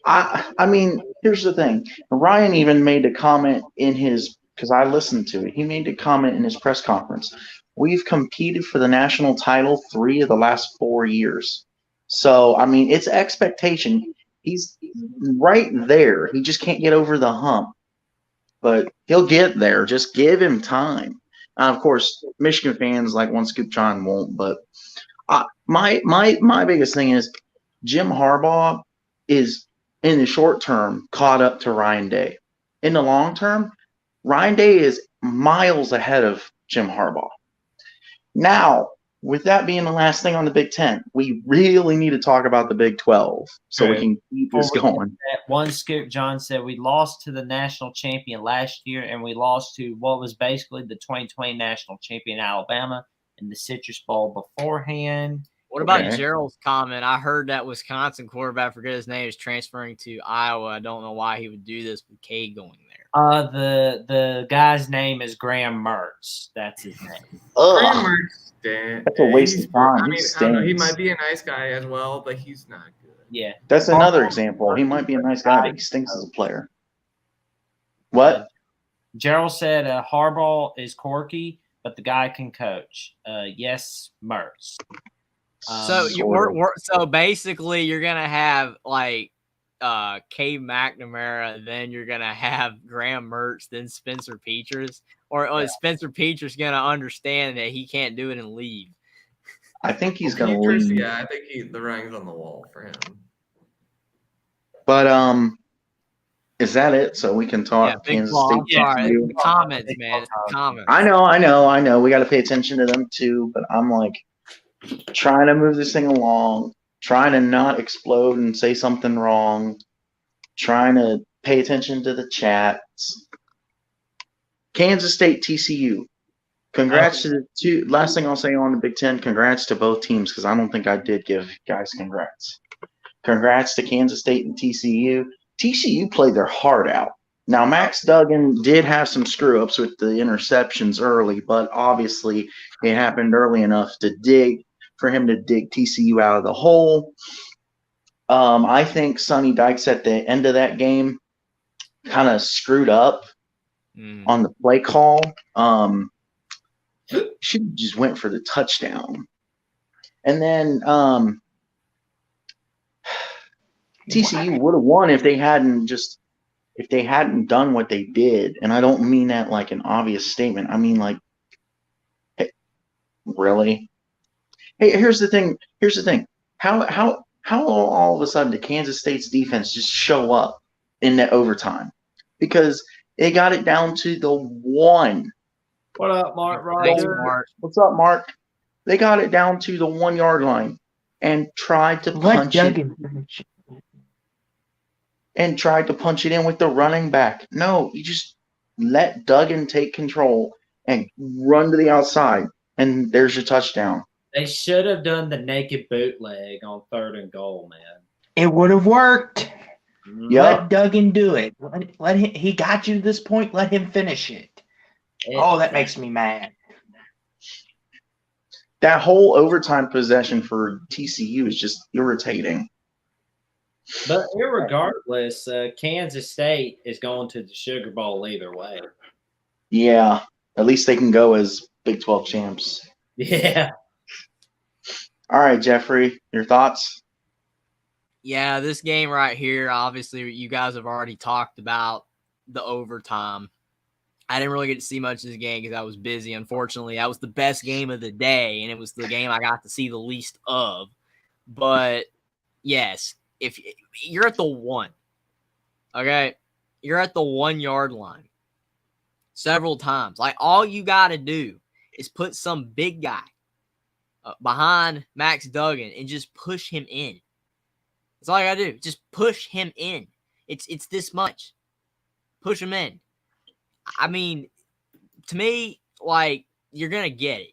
I mean, here's the thing. Ryan even made a comment because I listened to it. He made a comment in his press conference. We've competed for the national title 3 of the last 4 years. So, I mean, it's expectation. He's right there. He just can't get over the hump. But he'll get there. Just give him time. Of course, Michigan fans like one scoop John won't. But my biggest thing is Jim Harbaugh is in the short term caught up to Ryan Day. In the long term, Ryan Day is miles ahead of Jim Harbaugh. Now, with that being the last thing on the Big Ten, we really need to talk about the Big 12 so we can keep this going. One scoop John said we lost to the national champion last year, and we lost to what was basically the 2020 national champion Alabama in the Citrus Bowl beforehand. What about Gerald's comment? I heard that Wisconsin quarterback, I forget his name, is transferring to Iowa. I don't know why he would do this with K going there. The guy's name is Graham Mertz. That's his name. Graham Mertz. That's a waste of time. I don't know. He might be a nice guy as well, but he's not good. Yeah. That's another example. He might be a nice guy, but he stinks as a player. What? Gerald said Harbaugh is quirky, but the guy can coach. Yes, Mertz. So basically, you're gonna have like Cave McNamara, then you're gonna have Graham Mertz, then Spencer Petras, or is Spencer Petras gonna understand that he can't do it and leave? I think he's going to Peters, leave. yeah, I think the writing's on the wall for him. But is that it? So we can talk Big Kansas ball. State. I'm sorry. TCU? The comments, man. It's the comments. I know. We got to pay attention to them too. But I'm like trying to move this thing along, trying to not explode and say something wrong, trying to pay attention to the chats. Kansas State, TCU. Congrats to the two. Last thing I'll say on the Big Ten, congrats to both teams because I don't think I did give guys congrats. Congrats to Kansas State and TCU. TCU played their heart out. Now, Max Duggan did have some screw-ups with the interceptions early, but obviously it happened early enough for him to dig TCU out of the hole. I think Sonny Dykes at the end of that game kind of screwed up on the play call. Should have just went for the touchdown. And then TCU would have won if they hadn't done what they did. And I don't mean that like an obvious statement. I mean like, hey, really? Hey, here's the thing. How all of a sudden did Kansas State's defense just show up in the overtime? Because they got it down to the one. What up, Mark Thanks, Rogers? Mark. What's up, Mark? They got it down to the 1 yard line and tried to punch it in with the running back. No, you just let Duggan take control and run to the outside, and there's your touchdown. They should have done the naked bootleg on 3rd and goal, man. It would have worked. Yep. Let Duggan do it. Let him. He got you to this point. Let him finish it. That makes me mad. That whole overtime possession for TCU is just irritating. But irregardless, Kansas State is going to the Sugar Bowl either way. Yeah, at least they can go as Big 12 champs. Yeah. All right, Jeffrey, your thoughts? Yeah, this game right here, obviously, you guys have already talked about the overtime. I didn't really get to see much of this game because I was busy. Unfortunately, that was the best game of the day, and it was the game I got to see the least of. But, yes, if you're at the 1, okay, you're at the 1 yard line several times. Like, all you got to do is put some big guy behind Max Duggan and just push him in. That's all I got to do. Just push him in. It's this much. Push him in. I mean, to me, like, you're going to get it.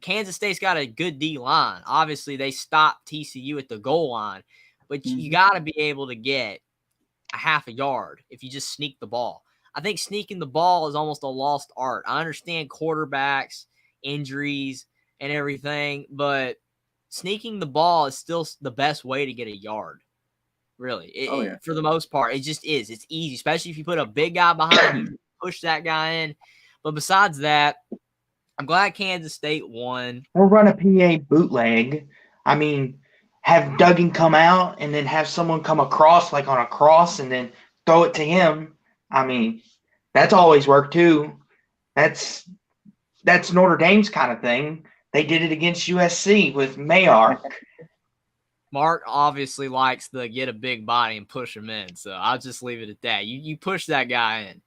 Kansas State's got a good D-line. Obviously, they stopped TCU at the goal line. But you got to be able to get a half a yard if you just sneak the ball. I think sneaking the ball is almost a lost art. I understand quarterbacks, injuries, and everything, but sneaking the ball is still the best way to get a yard. Really. For the most part, it just is. It's easy, especially if you put a big guy behind you, push that guy in. But besides that, I'm glad Kansas State won. Or run a PA bootleg. I mean, have Duggan come out and then have someone come across, like on a cross, and then throw it to him. I mean, that's always worked too. That's Notre Dame's kind of thing. They did it against USC with Mayork. Mark obviously likes to get a big body and push him in, so I'll just leave it at that. You push that guy in.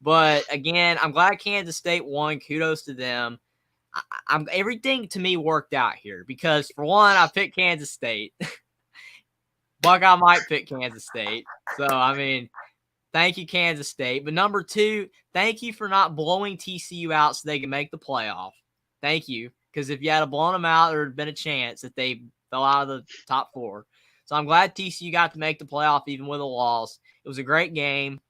But, again, I'm glad Kansas State won. Kudos to them. Everything to me worked out here because, for one, I picked Kansas State. Buckeye might pick Kansas State. So, I mean, thank you, Kansas State. But, number 2, thank you for not blowing TCU out so they can make the playoff. Thank you. Because if you had blown them out, there would have been a chance that they fell out of the top 4. So I'm glad TCU got to make the playoff even with a loss. It was a great game.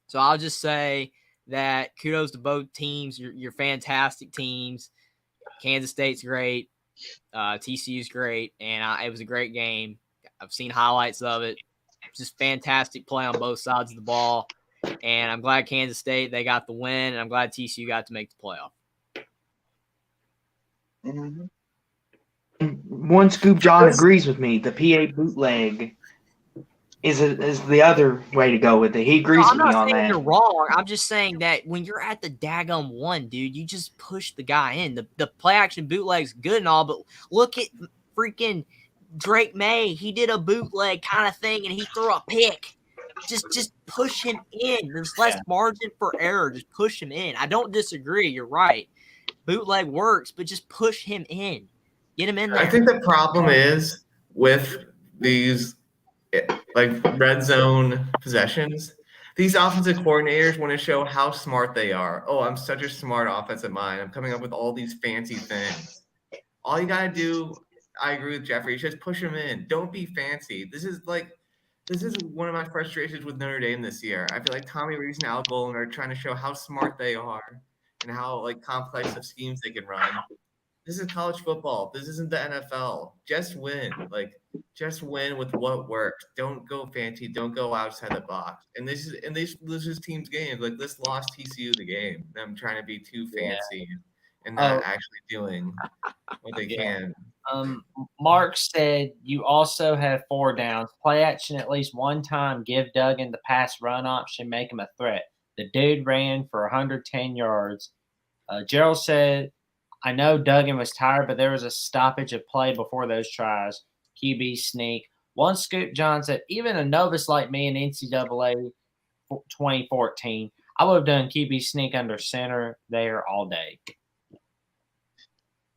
So I'll just say that kudos to both teams. You're fantastic teams. Kansas State's great. TCU's great. And it was a great game. I've seen highlights of it. Just fantastic play on both sides of the ball. And I'm glad Kansas State, they got the win, and I'm glad TCU got to make the playoff. Mhm. One Scoop John agrees with me. The PA bootleg is the other way to go with it. He agrees I'm with me not on saying that. you're wrong. I'm just saying that when you're at the daggum one, dude, you just push the guy in. The play action bootleg's good and all, but look at freaking Drake May. He did a bootleg kind of thing, and he threw a pick. Just push him in. There's less margin for error. Just push him in. I don't disagree. You're right. Bootleg works, but just push him in. Get him in there. I think the problem is with these like red zone possessions. These offensive coordinators want to show how smart they are. Oh, I'm such a smart offensive mind. I'm coming up with all these fancy things. All you gotta do, I agree with Jeffrey, is just push them in. Don't be fancy. This is one of my frustrations with Notre Dame this year. I feel like Tommy Rees and Al Golden are trying to show how smart they are and how like complex of schemes they can run. This is college football. This isn't the NFL. Just win. Just win with what works. Don't go fancy. Don't go outside the box. And this is teams' games. Like this lost TCU the game. Them trying to be too fancy and not actually doing what they can. Mark said you also have 4 downs. Play action at least one time. Give Duggan the pass run option. Make him a threat. The dude ran for 110 yards. Gerald said, I know Duggan was tired, but there was a stoppage of play before those tries. QB sneak. One Scoop John said, even a novice like me in NCAA 2014, I would have done QB sneak under center there all day.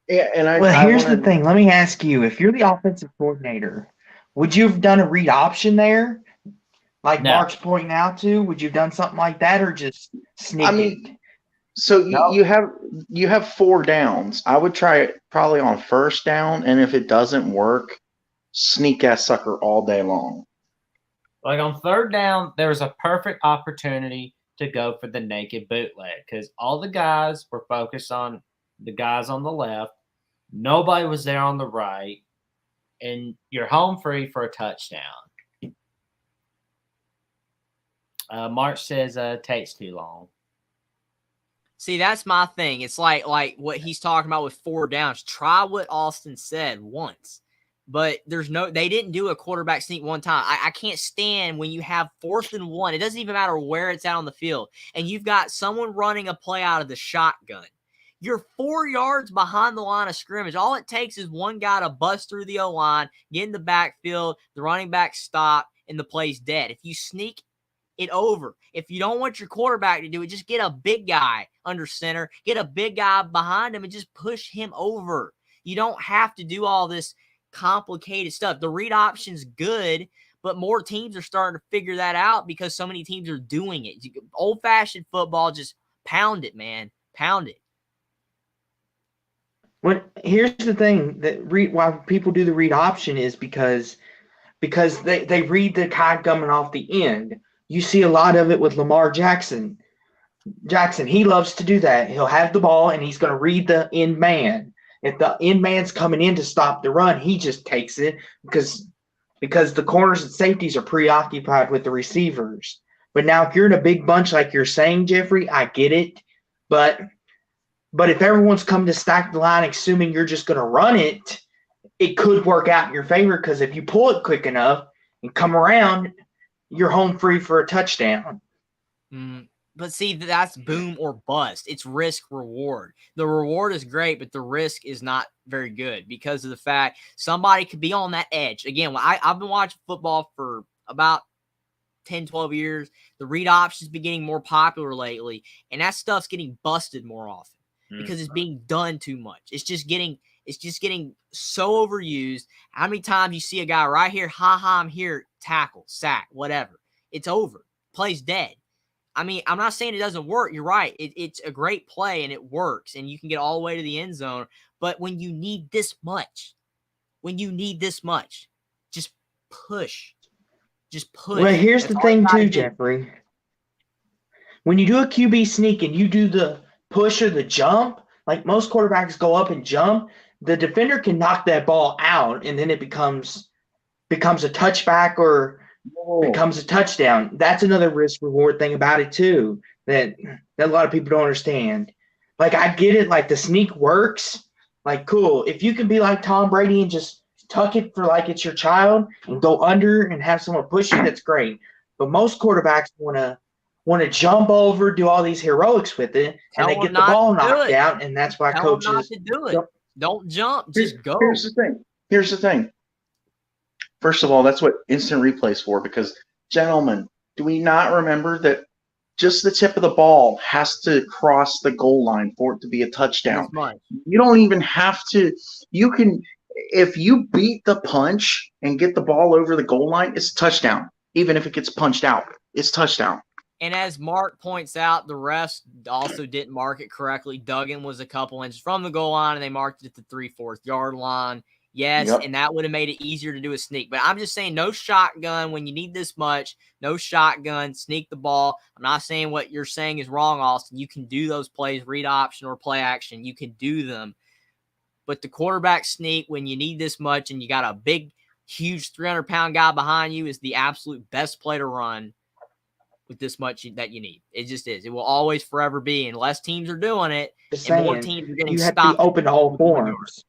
Yeah, and here's the thing. Let me ask you: if you're the offensive coordinator, would you have done a read option there, like Mark's pointing out to? Would you have done something like that, or just sneak it? So you have 4 downs. I would try it probably on first down, and if it doesn't work, sneak that sucker all day long. Like on third down, there was a perfect opportunity to go for the naked bootleg because all the guys were focused on the guys on the left. Nobody was there on the right, and you're home free for a touchdown. Mark says takes too long. See, that's my thing. It's like what he's talking about with 4 downs. Try what Austin said once. But they didn't do a quarterback sneak one time. I can't stand when you have 4th and 1. It doesn't even matter where it's at on the field. And you've got someone running a play out of the shotgun. You're 4 yards behind the line of scrimmage. All it takes is one guy to bust through the O-line, get in the backfield, the running back stop, and the play's dead. If you sneak it over, if you don't want your quarterback to do it, just get a big guy under center, get a big guy behind him, and just push him over. You don't have to do all this complicated stuff. The read option's good, but more teams are starting to figure that out because so many teams are doing it. Old-fashioned football, just pound it, man. Pound it. Here's the thing why people do the read option is because they read the guy coming off the end. You see a lot of it with Lamar Jackson. He loves to do that. He'll have the ball and he's going to read the end man. If the end man's coming in to stop the run, he just takes it because the corners and safeties are preoccupied with the receivers. But now if you're in a big bunch like you're saying, Jeffrey, I get it. But if everyone's coming to stack the line, assuming you're just going to run it, it could work out in your favor because if you pull it quick enough and come around, you're home free for a touchdown. But see, that's boom or bust. It's risk reward. The reward is great, but the risk is not very good because of the fact somebody could be on that edge. Again, I've been watching football for about 10, 12 years. The read option's been getting more popular lately, and that stuff's getting busted more often because it's being done too much. It's just getting so overused. How many times you see a guy right here, I'm here, tackle, sack, whatever. It's over. Play's dead. I mean, I'm not saying it doesn't work. You're right. It's a great play and it works and you can get all the way to the end zone. But when you need this much, just push. Just push. Well, here's the thing too, Jeffrey. When you do a QB sneak and you do the push or the jump, like most quarterbacks go up and jump, the defender can knock that ball out and then it becomes a touchback or becomes a touchdown. That's another risk reward thing about it too that a lot of people don't understand. Like I get it, like the sneak works. Like cool. If you can be like Tom Brady and just tuck it for like it's your child and go under and have someone push you, that's great. But most quarterbacks want to jump over, do all these heroics with it, and they get the ball knocked out, and that's why Tell them coaches not to do it. Don't jump, just go. Here's the thing. First of all, that's what instant replay is for, because, gentlemen, do we not remember that just the tip of the ball has to cross the goal line for it to be a touchdown? You don't even have to – you can – if you beat the punch and get the ball over the goal line, it's a touchdown. Even if it gets punched out, it's touchdown. And as Mark points out, the refs also didn't mark it correctly. Duggan was a couple inches from the goal line, and they marked it at the 3/4 yard line. Yes, yep. And that would have made it easier to do a sneak. But I'm just saying no shotgun when you need this much. No shotgun, sneak the ball. I'm not saying what you're saying is wrong, Austin. You can do those plays, read option or play action. You can do them. But the quarterback sneak when you need this much and you got a big, huge 300-pound guy behind you is the absolute best play to run with this much that you need. It just is. It will always forever be. And less teams are doing it, and more teams are getting stopped. You have to be open to all forms.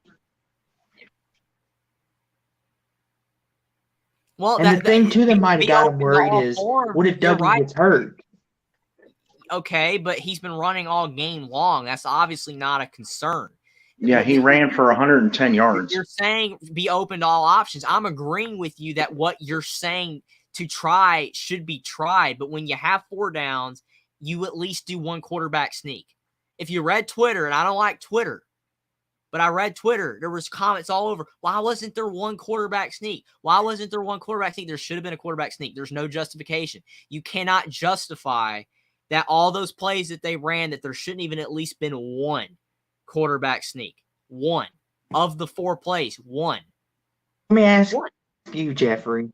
Well, and the thing, too, that might have got him worried is, what if W gets hurt? Okay, but he's been running all game long. That's obviously not a concern. Yeah, he ran for 110 yards. You're saying be open to all options. I'm agreeing with you that what you're saying to try should be tried. But when you have 4 downs, you at least do one quarterback sneak. If you read Twitter, and I don't like Twitter, but I read Twitter, there was comments all over. Why wasn't there one quarterback sneak? Why wasn't there one quarterback sneak? There should have been a quarterback sneak. There's no justification. You cannot justify that all those plays that they ran, that there shouldn't even at least been one quarterback sneak. One of the 4 plays. One. Let me ask you, Jeffrey.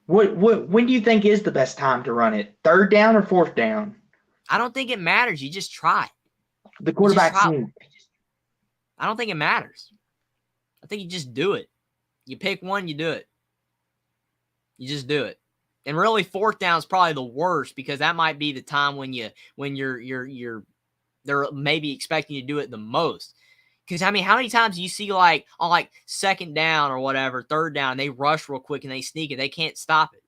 When do you think is the best time to run it? 3rd down or 4th down? I don't think it matters. You just try. The quarterback sneak. I don't think it matters. I think you just do it. You pick one, you do it. You just do it. And really, 4th down is probably the worst, because that might be the time when they're maybe expecting you to do it the most. Because I mean, how many times do you see like on like 2nd down or whatever, 3rd down, they rush real quick and they sneak it, they can't stop it.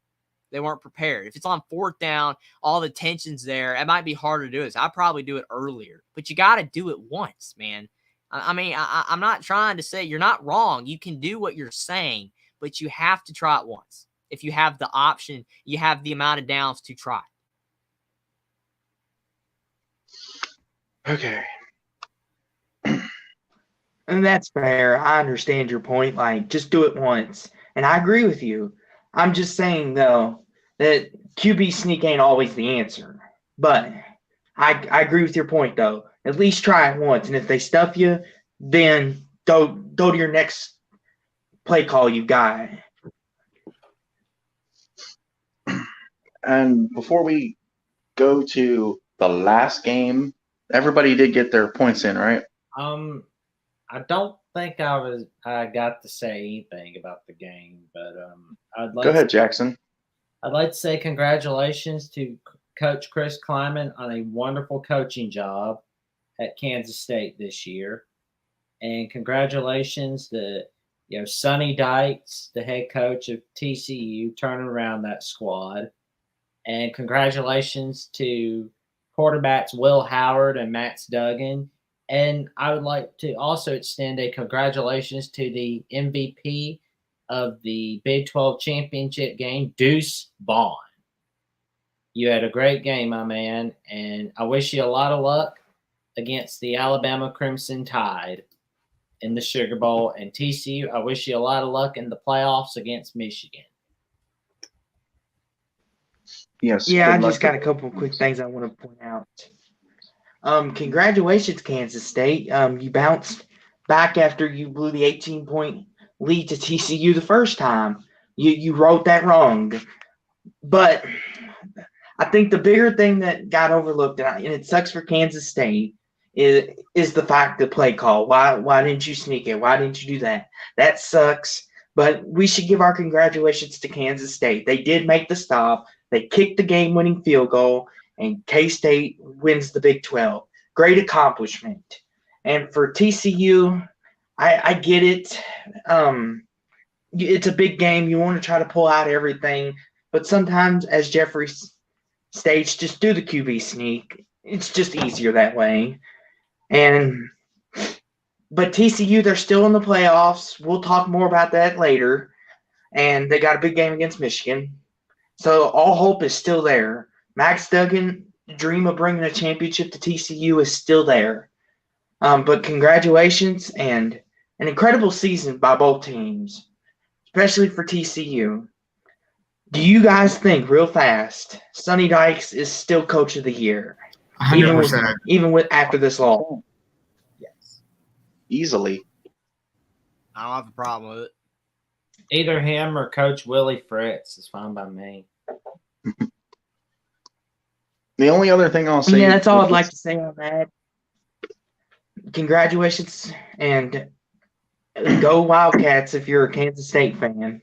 They weren't prepared. If it's on 4th down, all the tension's there. It might be harder to do this. I'd probably do it earlier, but you got to do it once, man. I mean, I'm not trying to say you're not wrong. You can do what you're saying, but you have to try it once. If you have the option, you have the amount of downs to try. Okay. And that's fair. I understand your point. Like, just do it once. And I agree with you. I'm just saying, though, that QB sneak ain't always the answer. But I agree with your point, though. At least try it once. And if they stuff you, then go to your next play call you got. And before we go to the last game, everybody did get their points in, right? I don't think I got to say anything about the game, but go ahead, Jackson. I'd like to say congratulations to Coach Chris Kleiman on a wonderful coaching job at Kansas State this year, and congratulations to Sonny Dykes, the head coach of TCU, turning around that squad, and congratulations to quarterbacks Will Howard and Max Duggan. And I would like to also extend a congratulations to the MVP of the Big 12 championship game, Deuce Vaughn. You had a great game, my man, and I wish you a lot of luck against the Alabama Crimson Tide in the Sugar Bowl. And TCU, I wish you a lot of luck in the playoffs against Michigan. Yes. Yeah, I just got a couple of quick things I want to point out. Congratulations, Kansas State. You bounced back after you blew the 18-point lead to TCU the first time. You wrote that wrong. But I think the bigger thing that got overlooked, and it sucks for Kansas State, is the fact of play call. Why didn't you sneak it? Why didn't you do that? That sucks. But we should give our congratulations to Kansas State. They did make the stop. They kicked the game-winning field goal, and K-State wins the Big 12. Great accomplishment. And for TCU, I get it. It's a big game. You want to try to pull out everything. But sometimes, as Jeffrey states, just do the QB sneak. It's just easier that way. But TCU, they're still in the playoffs. We'll talk more about that later. And they got a big game against Michigan. So all hope is still there. Max Duggan, dream of bringing a championship to TCU is still there. But congratulations and an incredible season by both teams, especially for TCU. Do you guys think, real fast, Sonny Dykes is still Coach of the Year? 100%. Even with after this loss? Yes. Easily. I don't have a problem with it. Either him or Coach Willie Fritz is fine by me. The only other thing I'll say. Yeah, that's all I'd like to say on that. Congratulations and go Wildcats if you're a Kansas State fan.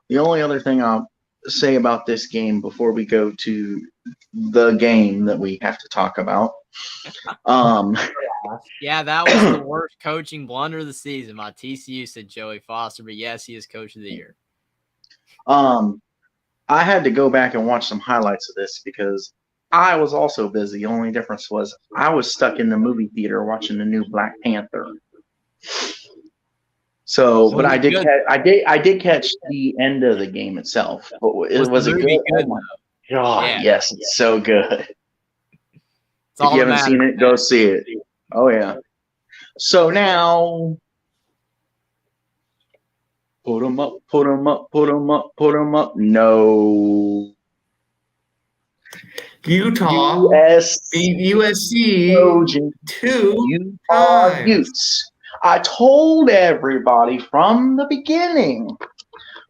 The only other thing I'll say about this game before we go to the game that we have to talk about. Yeah, that was the worst coaching blunder of the season. My TCU said Joey Foster, but yes, he is Coach of the Year. I had to go back and watch some highlights of this because I was also busy. The only difference was I was stuck in the movie theater watching the new Black Panther. So, but I did catch the end of the game itself. But was it good? Good? Oh my God, Yeah. yes, it's so good. It's all If you that haven't seen it, go see it. Oh yeah. So now, put them up, put them up, put them up, put them up. No. Utah beat USC Trojan, 2 Utah times. Utes. I told everybody from the beginning.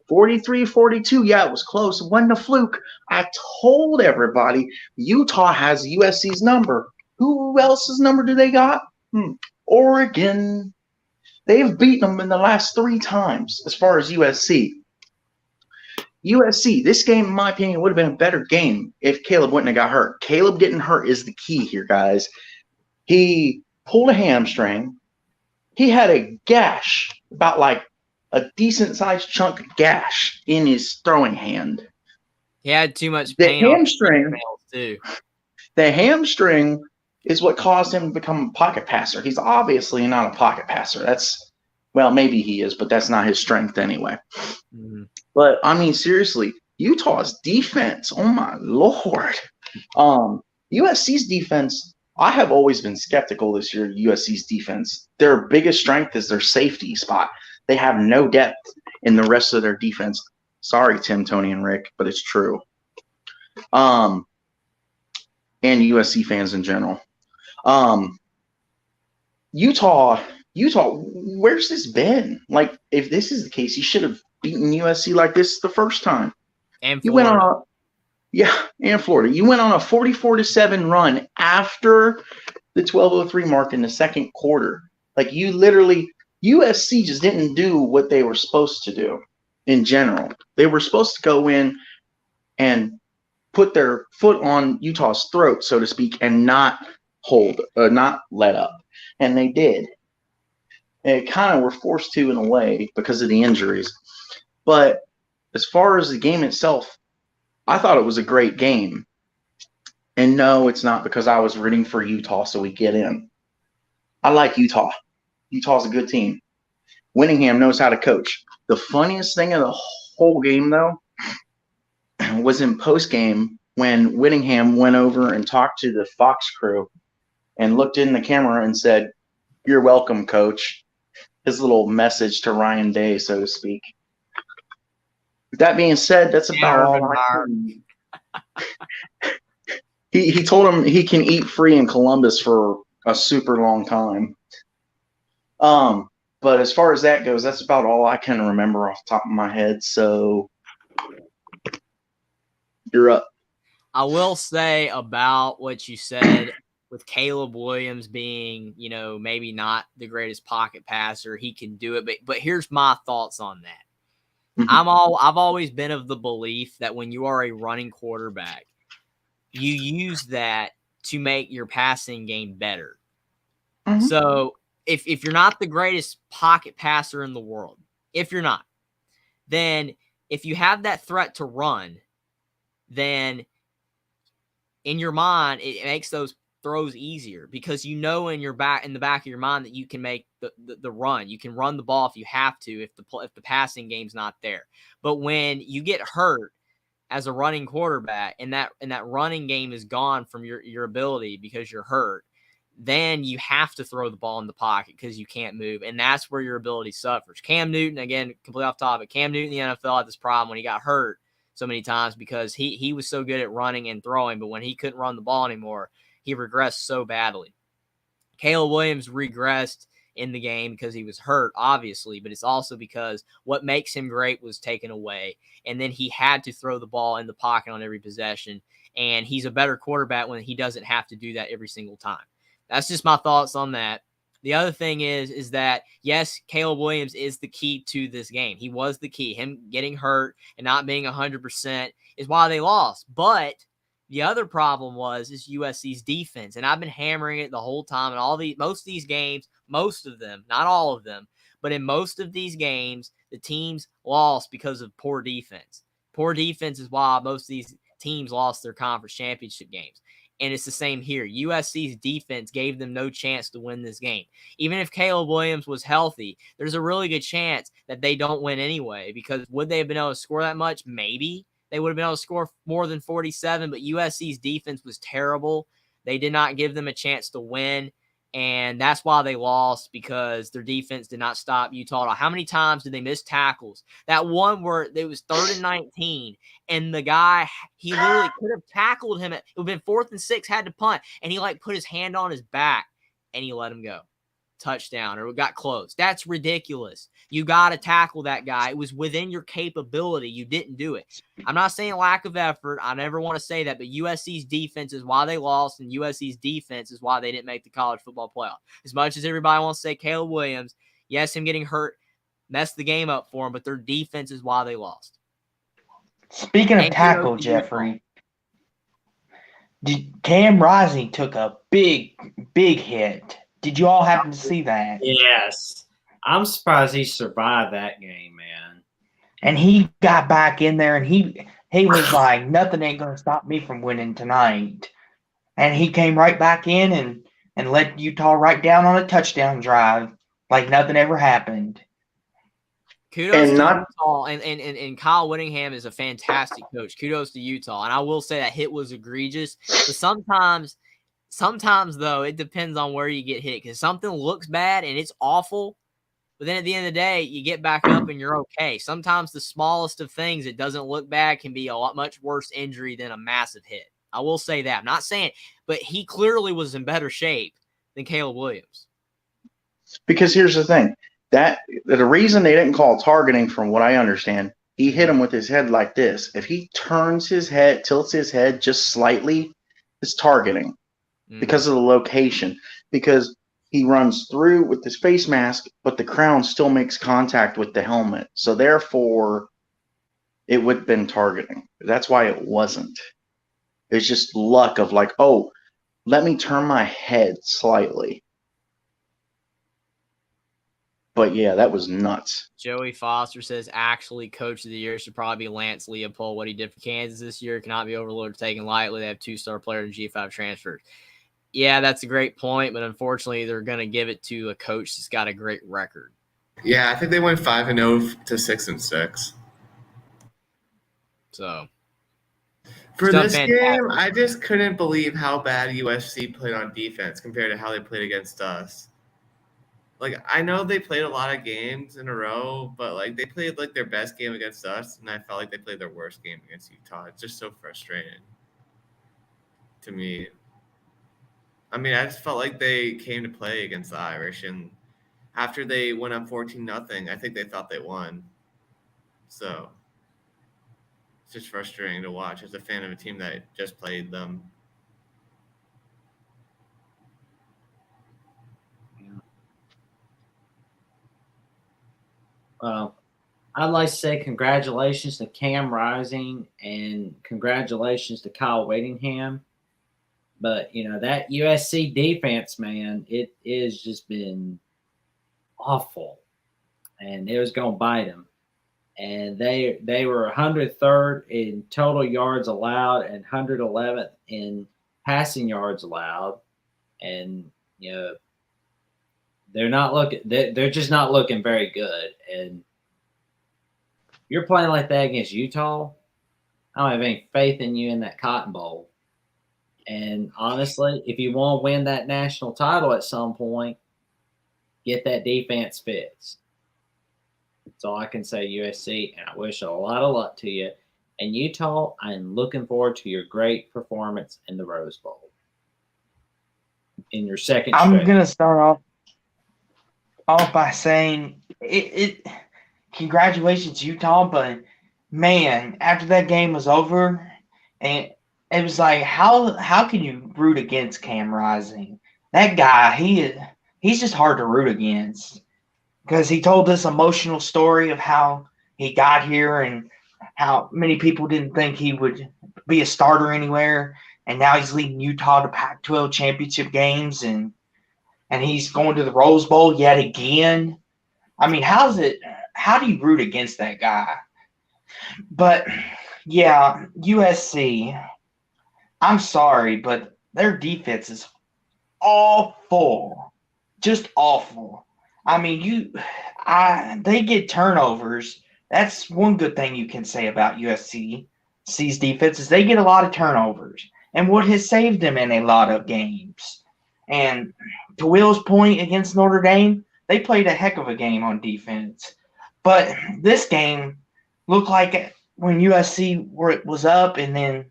43-42. Yeah, it was close. It wasn't a fluke. I told everybody Utah has USC's number. Who else's number do they got? Oregon. They've beaten them in the last 3 times as far as USC. USC, this game, in my opinion, would have been a better game if Caleb wouldn't have got hurt. Caleb getting hurt is the key here, guys. He pulled a hamstring. He had a gash, about like a decent-sized chunk gash in his throwing hand. He had too much The pain hamstring, on his too. the hamstring is what caused him to become a pocket passer. He's obviously not a pocket passer. Well, maybe he is, but that's not his strength anyway. Mm-hmm. But, I mean, seriously, Utah's defense, oh, my Lord. USC's defense, I have always been skeptical this year of USC's defense. Their biggest strength is their safety spot. They have no depth in the rest of their defense. Sorry, Tim, Tony, and Rick, but it's true. And USC fans in general. Utah, where's this been? Like, if this is the case, you should have beaten USC like this the first time. And You went Florida. and Florida. You went on a 44-7 run after the 12:03 mark in the second quarter. Like, you literally, USC just didn't do what they were supposed to do in general. They were supposed to go in and put their foot on Utah's throat, so to speak, and not let up. And they did. And kind of were forced to in a way because of the injuries. But as far as the game itself, I thought it was a great game. And no, it's not because I was rooting for Utah so we get in. I like Utah. Utah's a good team. Winningham knows how to coach. The funniest thing of the whole game, though, was in postgame when Whittingham went over and talked to the Fox crew and looked in the camera and said, "You're welcome, coach." His little message to Ryan Day, so to speak. With that being said, that's about all I can. He told him he can eat free in Columbus for a super long time. But as far as that goes, that's about all I can remember off the top of my head. So you're up. I will say about what you said with Caleb Williams being, maybe not the greatest pocket passer, he can do it. But here's my thoughts on that. I've always been of the belief that when you are a running quarterback, you use that to make your passing game better. Mhm. So if you're not the greatest pocket passer in the world, if you're not, then if you have that threat to run, then in your mind, it makes those throws easier because in the back of your mind that you can make the run. You can run the ball if you have to, if the passing game's not there. But when you get hurt as a running quarterback and that running game is gone from your ability because you're hurt, then you have to throw the ball in the pocket because you can't move. And that's where your ability suffers. Cam Newton, again, completely off topic, Cam Newton in the NFL had this problem when he got hurt so many times because he was so good at running and throwing, but when he couldn't run the ball anymore, he regressed so badly. Caleb Williams regressed in the game because he was hurt, obviously, but it's also because what makes him great was taken away. And then he had to throw the ball in the pocket on every possession. And he's a better quarterback when he doesn't have to do that every single time. That's just my thoughts on that. The other thing is that, yes, Caleb Williams is the key to this game. He was the key. Him getting hurt and not being 100% is why they lost. But the other problem is USC's defense. And I've been hammering it the whole time. And most of these games, most of them, not all of them, but in most of these games, the teams lost because of poor defense. Poor defense is why most of these teams lost their conference championship games. And it's the same here. USC's defense gave them no chance to win this game. Even if Caleb Williams was healthy, there's a really good chance that they don't win anyway, because would they have been able to score that much? Maybe. They would have been able to score more than 47, but USC's defense was terrible. They did not give them a chance to win, and that's why they lost, because their defense did not stop Utah at all. How many times did they miss tackles? That one where it was 3rd and 19, and the guy, he literally could have tackled him. It would have been 4th and 6, had to punt, and he put his hand on his back, and he let him go. Touchdown, or it got close. That's ridiculous. You got to tackle that guy. It was within your capability. You didn't do it. I'm not saying lack of effort. I never want to say that, but USC's defense is why they lost, and USC's defense is why they didn't make the college football playoff. As much as everybody wants to say Caleb Williams, yes, him getting hurt messed the game up for him, but their defense is why they lost. Speaking of tackle, Jeffrey, Cam Rising took a big hit. Did you all happen to see that? Yes. I'm surprised he survived that game, man. And he got back in there, and he was like, nothing ain't going to stop me from winning tonight. And he came right back in and let Utah right down on a touchdown drive like nothing ever happened. Kudos to Utah, and Kyle Whittingham is a fantastic coach. Kudos to Utah. And I will say that hit was egregious, but sometimes, though, it depends on where you get hit, because something looks bad and it's awful, but then at the end of the day, you get back up and you're okay. Sometimes the smallest of things that doesn't look bad can be a lot much worse injury than a massive hit. I will say that. I'm not saying, but he clearly was in better shape than Caleb Williams. Because here's the thing. The reason they didn't call targeting, from what I understand, he hit him with his head like this. If he tilts his head just slightly, it's targeting. Because of the location, because he runs through with his face mask, but the crown still makes contact with the helmet. So therefore, it would have been targeting. That's why it wasn't. It's just luck of like, oh, let me turn my head slightly. But yeah, that was nuts. Joey Foster says, actually, coach of the year should probably be Lance Leopold. What he did for Kansas this year cannot be overlooked or taken lightly. They have 2-star players and G5 transfers. Yeah, that's a great point, but unfortunately, they're going to give it to a coach that's got a great record. Yeah, I think they went 5-0 to 6-6. So, for this game, I just couldn't believe how bad USC played on defense compared to how they played against us. Like, I know they played a lot of games in a row, but like they played like their best game against us, and I felt like they played their worst game against Utah. It's just so frustrating to me. I mean, I just felt like they came to play against the Irish, and after they went up 14-0, I think they thought they won. So it's just frustrating to watch as a fan of a team that just played them. Well, I'd like to say congratulations to Cam Rising and congratulations to Kyle Whittingham. But that USC defense, man, it is just been awful, and it was going to bite them. And they were 103rd in total yards allowed and 111th in passing yards allowed, and they're not looking. They're just not looking very good. And you're playing like that against Utah. I don't have any faith in you in that Cotton Bowl. And honestly, if you want to win that national title at some point, get that defense fixed. That's all I can say, USC, and I wish a lot of luck to you. And Utah, I'm looking forward to your great performance in the Rose Bowl. In your second I'm straight. gonna start off by saying congratulations, Utah, but man, after that game was over, and it was like, how can you root against Cam Rising? That guy, he's just hard to root against because he told this emotional story of how he got here and how many people didn't think he would be a starter anywhere, and now he's leading Utah to Pac-12 championship games, and he's going to the Rose Bowl yet again. I mean, how do you root against that guy? But yeah, USC, I'm sorry, but their defense is awful. Just awful. I mean, they get turnovers. That's one good thing you can say about USC's defense is they get a lot of turnovers, and what has saved them in a lot of games. And to Will's point against Notre Dame, they played a heck of a game on defense. But this game looked like when USC was up, and then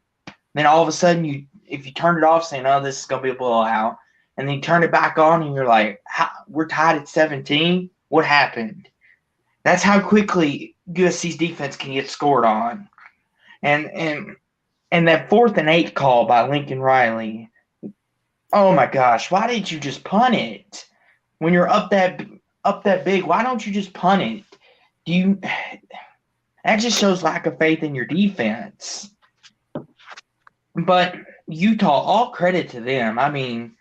all of a sudden, if you turned it off saying, oh, this is going to be a blowout, and then you turn it back on and you're like, we're tied at 17? What happened? That's how quickly USC's defense can get scored on. And that 4th and 8 call by Lincoln Riley, oh my gosh, why didn't you just punt it? When you're up that big, why don't you just punt it? That just shows lack of faith in your defense. But Utah, all credit to them. I mean,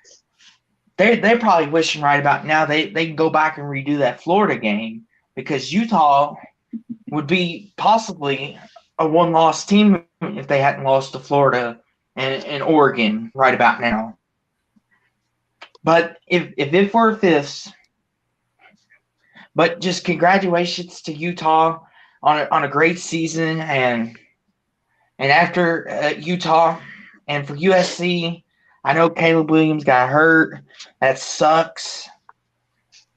they're probably wishing right about now they can go back and redo that Florida game, because Utah would be possibly a one-loss team if they hadn't lost to Florida and Oregon right about now. But if it were fifths, but just congratulations to Utah on a great season, and after Utah, and for USC, I know Caleb Williams got hurt. That sucks.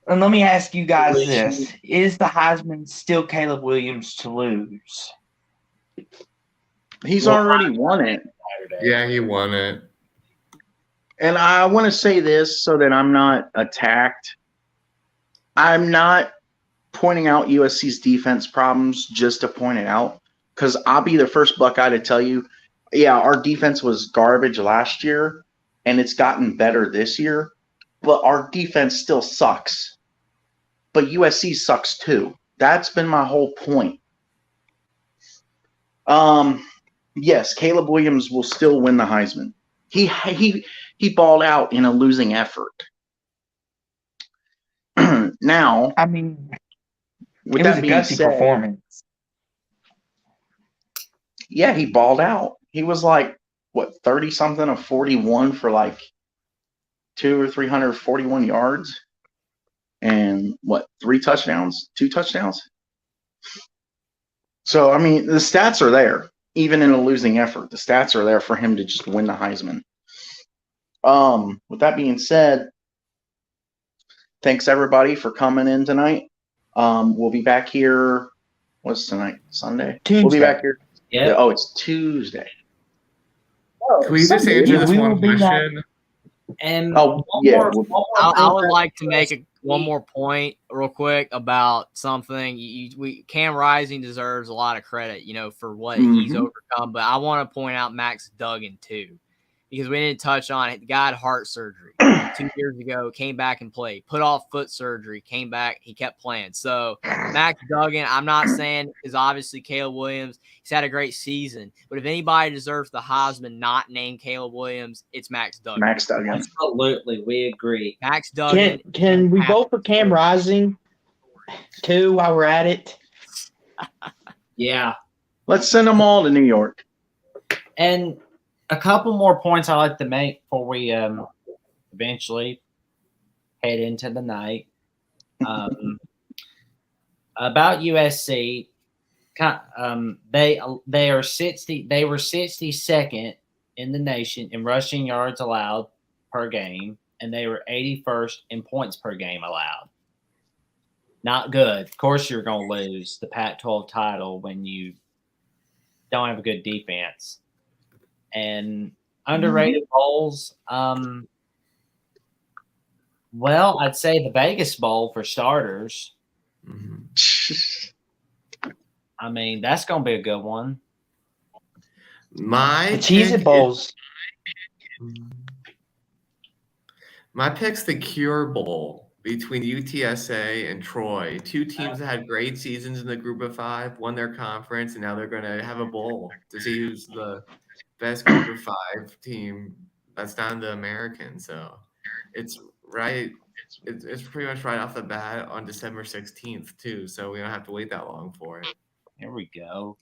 And let me ask you guys this: is the Heisman still Caleb Williams to lose? He's already won it. Yeah, he won it. And I want to say this so that I'm not attacked. I'm not pointing out USC's defense problems just to point it out, because I'll be the first Buckeye to tell you, yeah, our defense was garbage last year, and it's gotten better this year, but our defense still sucks. But USC sucks too. That's been my whole point. Yes, Caleb Williams will still win the Heisman. He balled out in a losing effort. Now, I mean, with it was that a being gutsy said, performance. yeah, he balled out. He was like, 30 something of 41 for like 200 or 341 yards, and 2 touchdowns. So I mean, the stats are there, even in a losing effort. The stats are there for him to just win the Heisman. With that being said, thanks everybody for coming in tonight. We'll be back here. What's tonight? Sunday? Tuesday. We'll be back here. Yeah. Oh, it's Tuesday. Can we just answer this we will one be back. question? And Oh, yeah. I would like to make one more point real quick about something. Cam Rising deserves a lot of credit, for what he's overcome. But I want to point out Max Duggan too, because we didn't touch on it. The guy had heart surgery 2 years ago, came back and played. Put off foot surgery, came back, he kept playing. So Max Duggan, I'm not saying is obviously Caleb Williams. He's had a great season, but if anybody deserves the Heisman not named Caleb Williams, it's Max Duggan. Max Duggan. Absolutely, we agree. Max Duggan. Can we vote for Cam Rising too while we're at it? Yeah. Let's send them all to New York. And a couple more points I like to make before we eventually head into the night. About USC, they were 62nd in the nation in rushing yards allowed per game, and they were 81st in points per game allowed. Not good. Of course, you're going to lose the Pac-12 title when you don't have a good defense. And underrated bowls, well, I'd say the Vegas Bowl for starters. I mean, that's going to be a good one. The Cheez-It Bowls. My pick's the Cure Bowl between UTSA and Troy. Two teams that had great seasons in the Group of Five, won their conference, and now they're going to have a bowl to see who's the best Group of Five team that's down to the American. So it's right. It's pretty much right off the bat on December 16th too. So we don't have to wait that long for it. Here we go.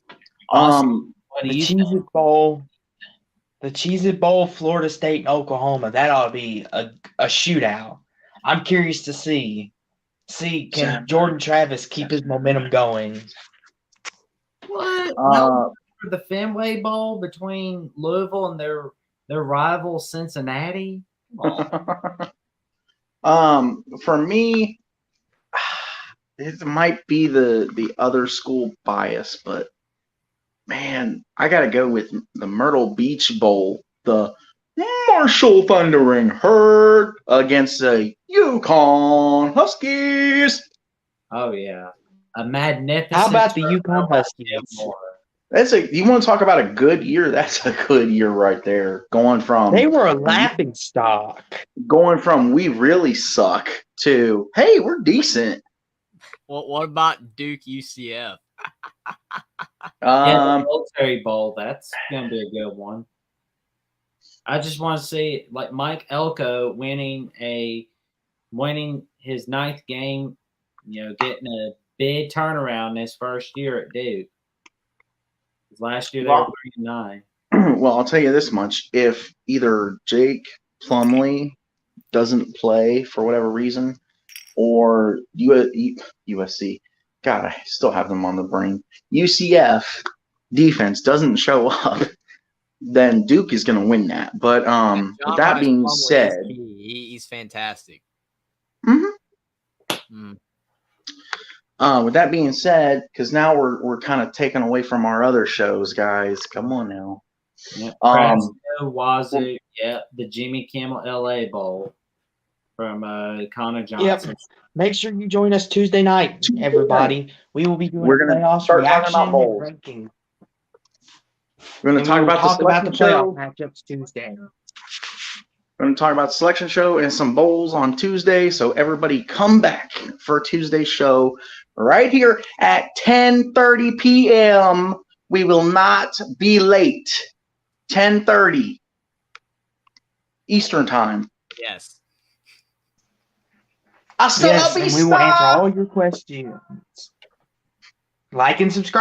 Awesome. What do The you Cheez-It think? Bowl. The Cheez-It Bowl, Florida State and Oklahoma. That ought to be a shootout. I'm curious to see. Can Jordan Travis keep his momentum going? What? No, for the Fenway Bowl between Louisville and their rival Cincinnati? For me, it might be the other school bias, but man, I got to go with the Myrtle Beach Bowl, the Marshall Thundering Herd against the Yukon Huskies. Oh, yeah. A magnificent. How about the Yukon Huskies? You want to talk about a good year? That's a good year right there. They were a laughing stock. Going from we really suck to hey, we're decent. What about Duke UCF? Yeah, the Military Bowl. That's gonna be a good one. I just want to see like Mike Elko winning his 9th game. Getting a big turnaround this first year at Duke. Last year they were 3-9. Well, I'll tell you this much: if either Jake Plumlee doesn't play for whatever reason, or USC, God, I still have them on the brain. UCF defense doesn't show up, then Duke is going to win that. But with that being said, he's fantastic. With that being said, because now we're kind of taken away from our other shows, guys. Come on now. Yep. Wazoo, the Jimmy Kimmel LA Bowl from Connor Johnson. Yep. Make sure you join us Tuesday night, everybody. We will be doing playoffs start reaction talking about and ranking. We're going to talk about the playoff matchups Tuesday. We're going to talk about selection show and some bowls on Tuesday. So everybody come back for Tuesday's show right here at 10:30 p.m. We will not be late. 10:30 Eastern time. Yes. Yes, and we will answer all your questions. Like and subscribe.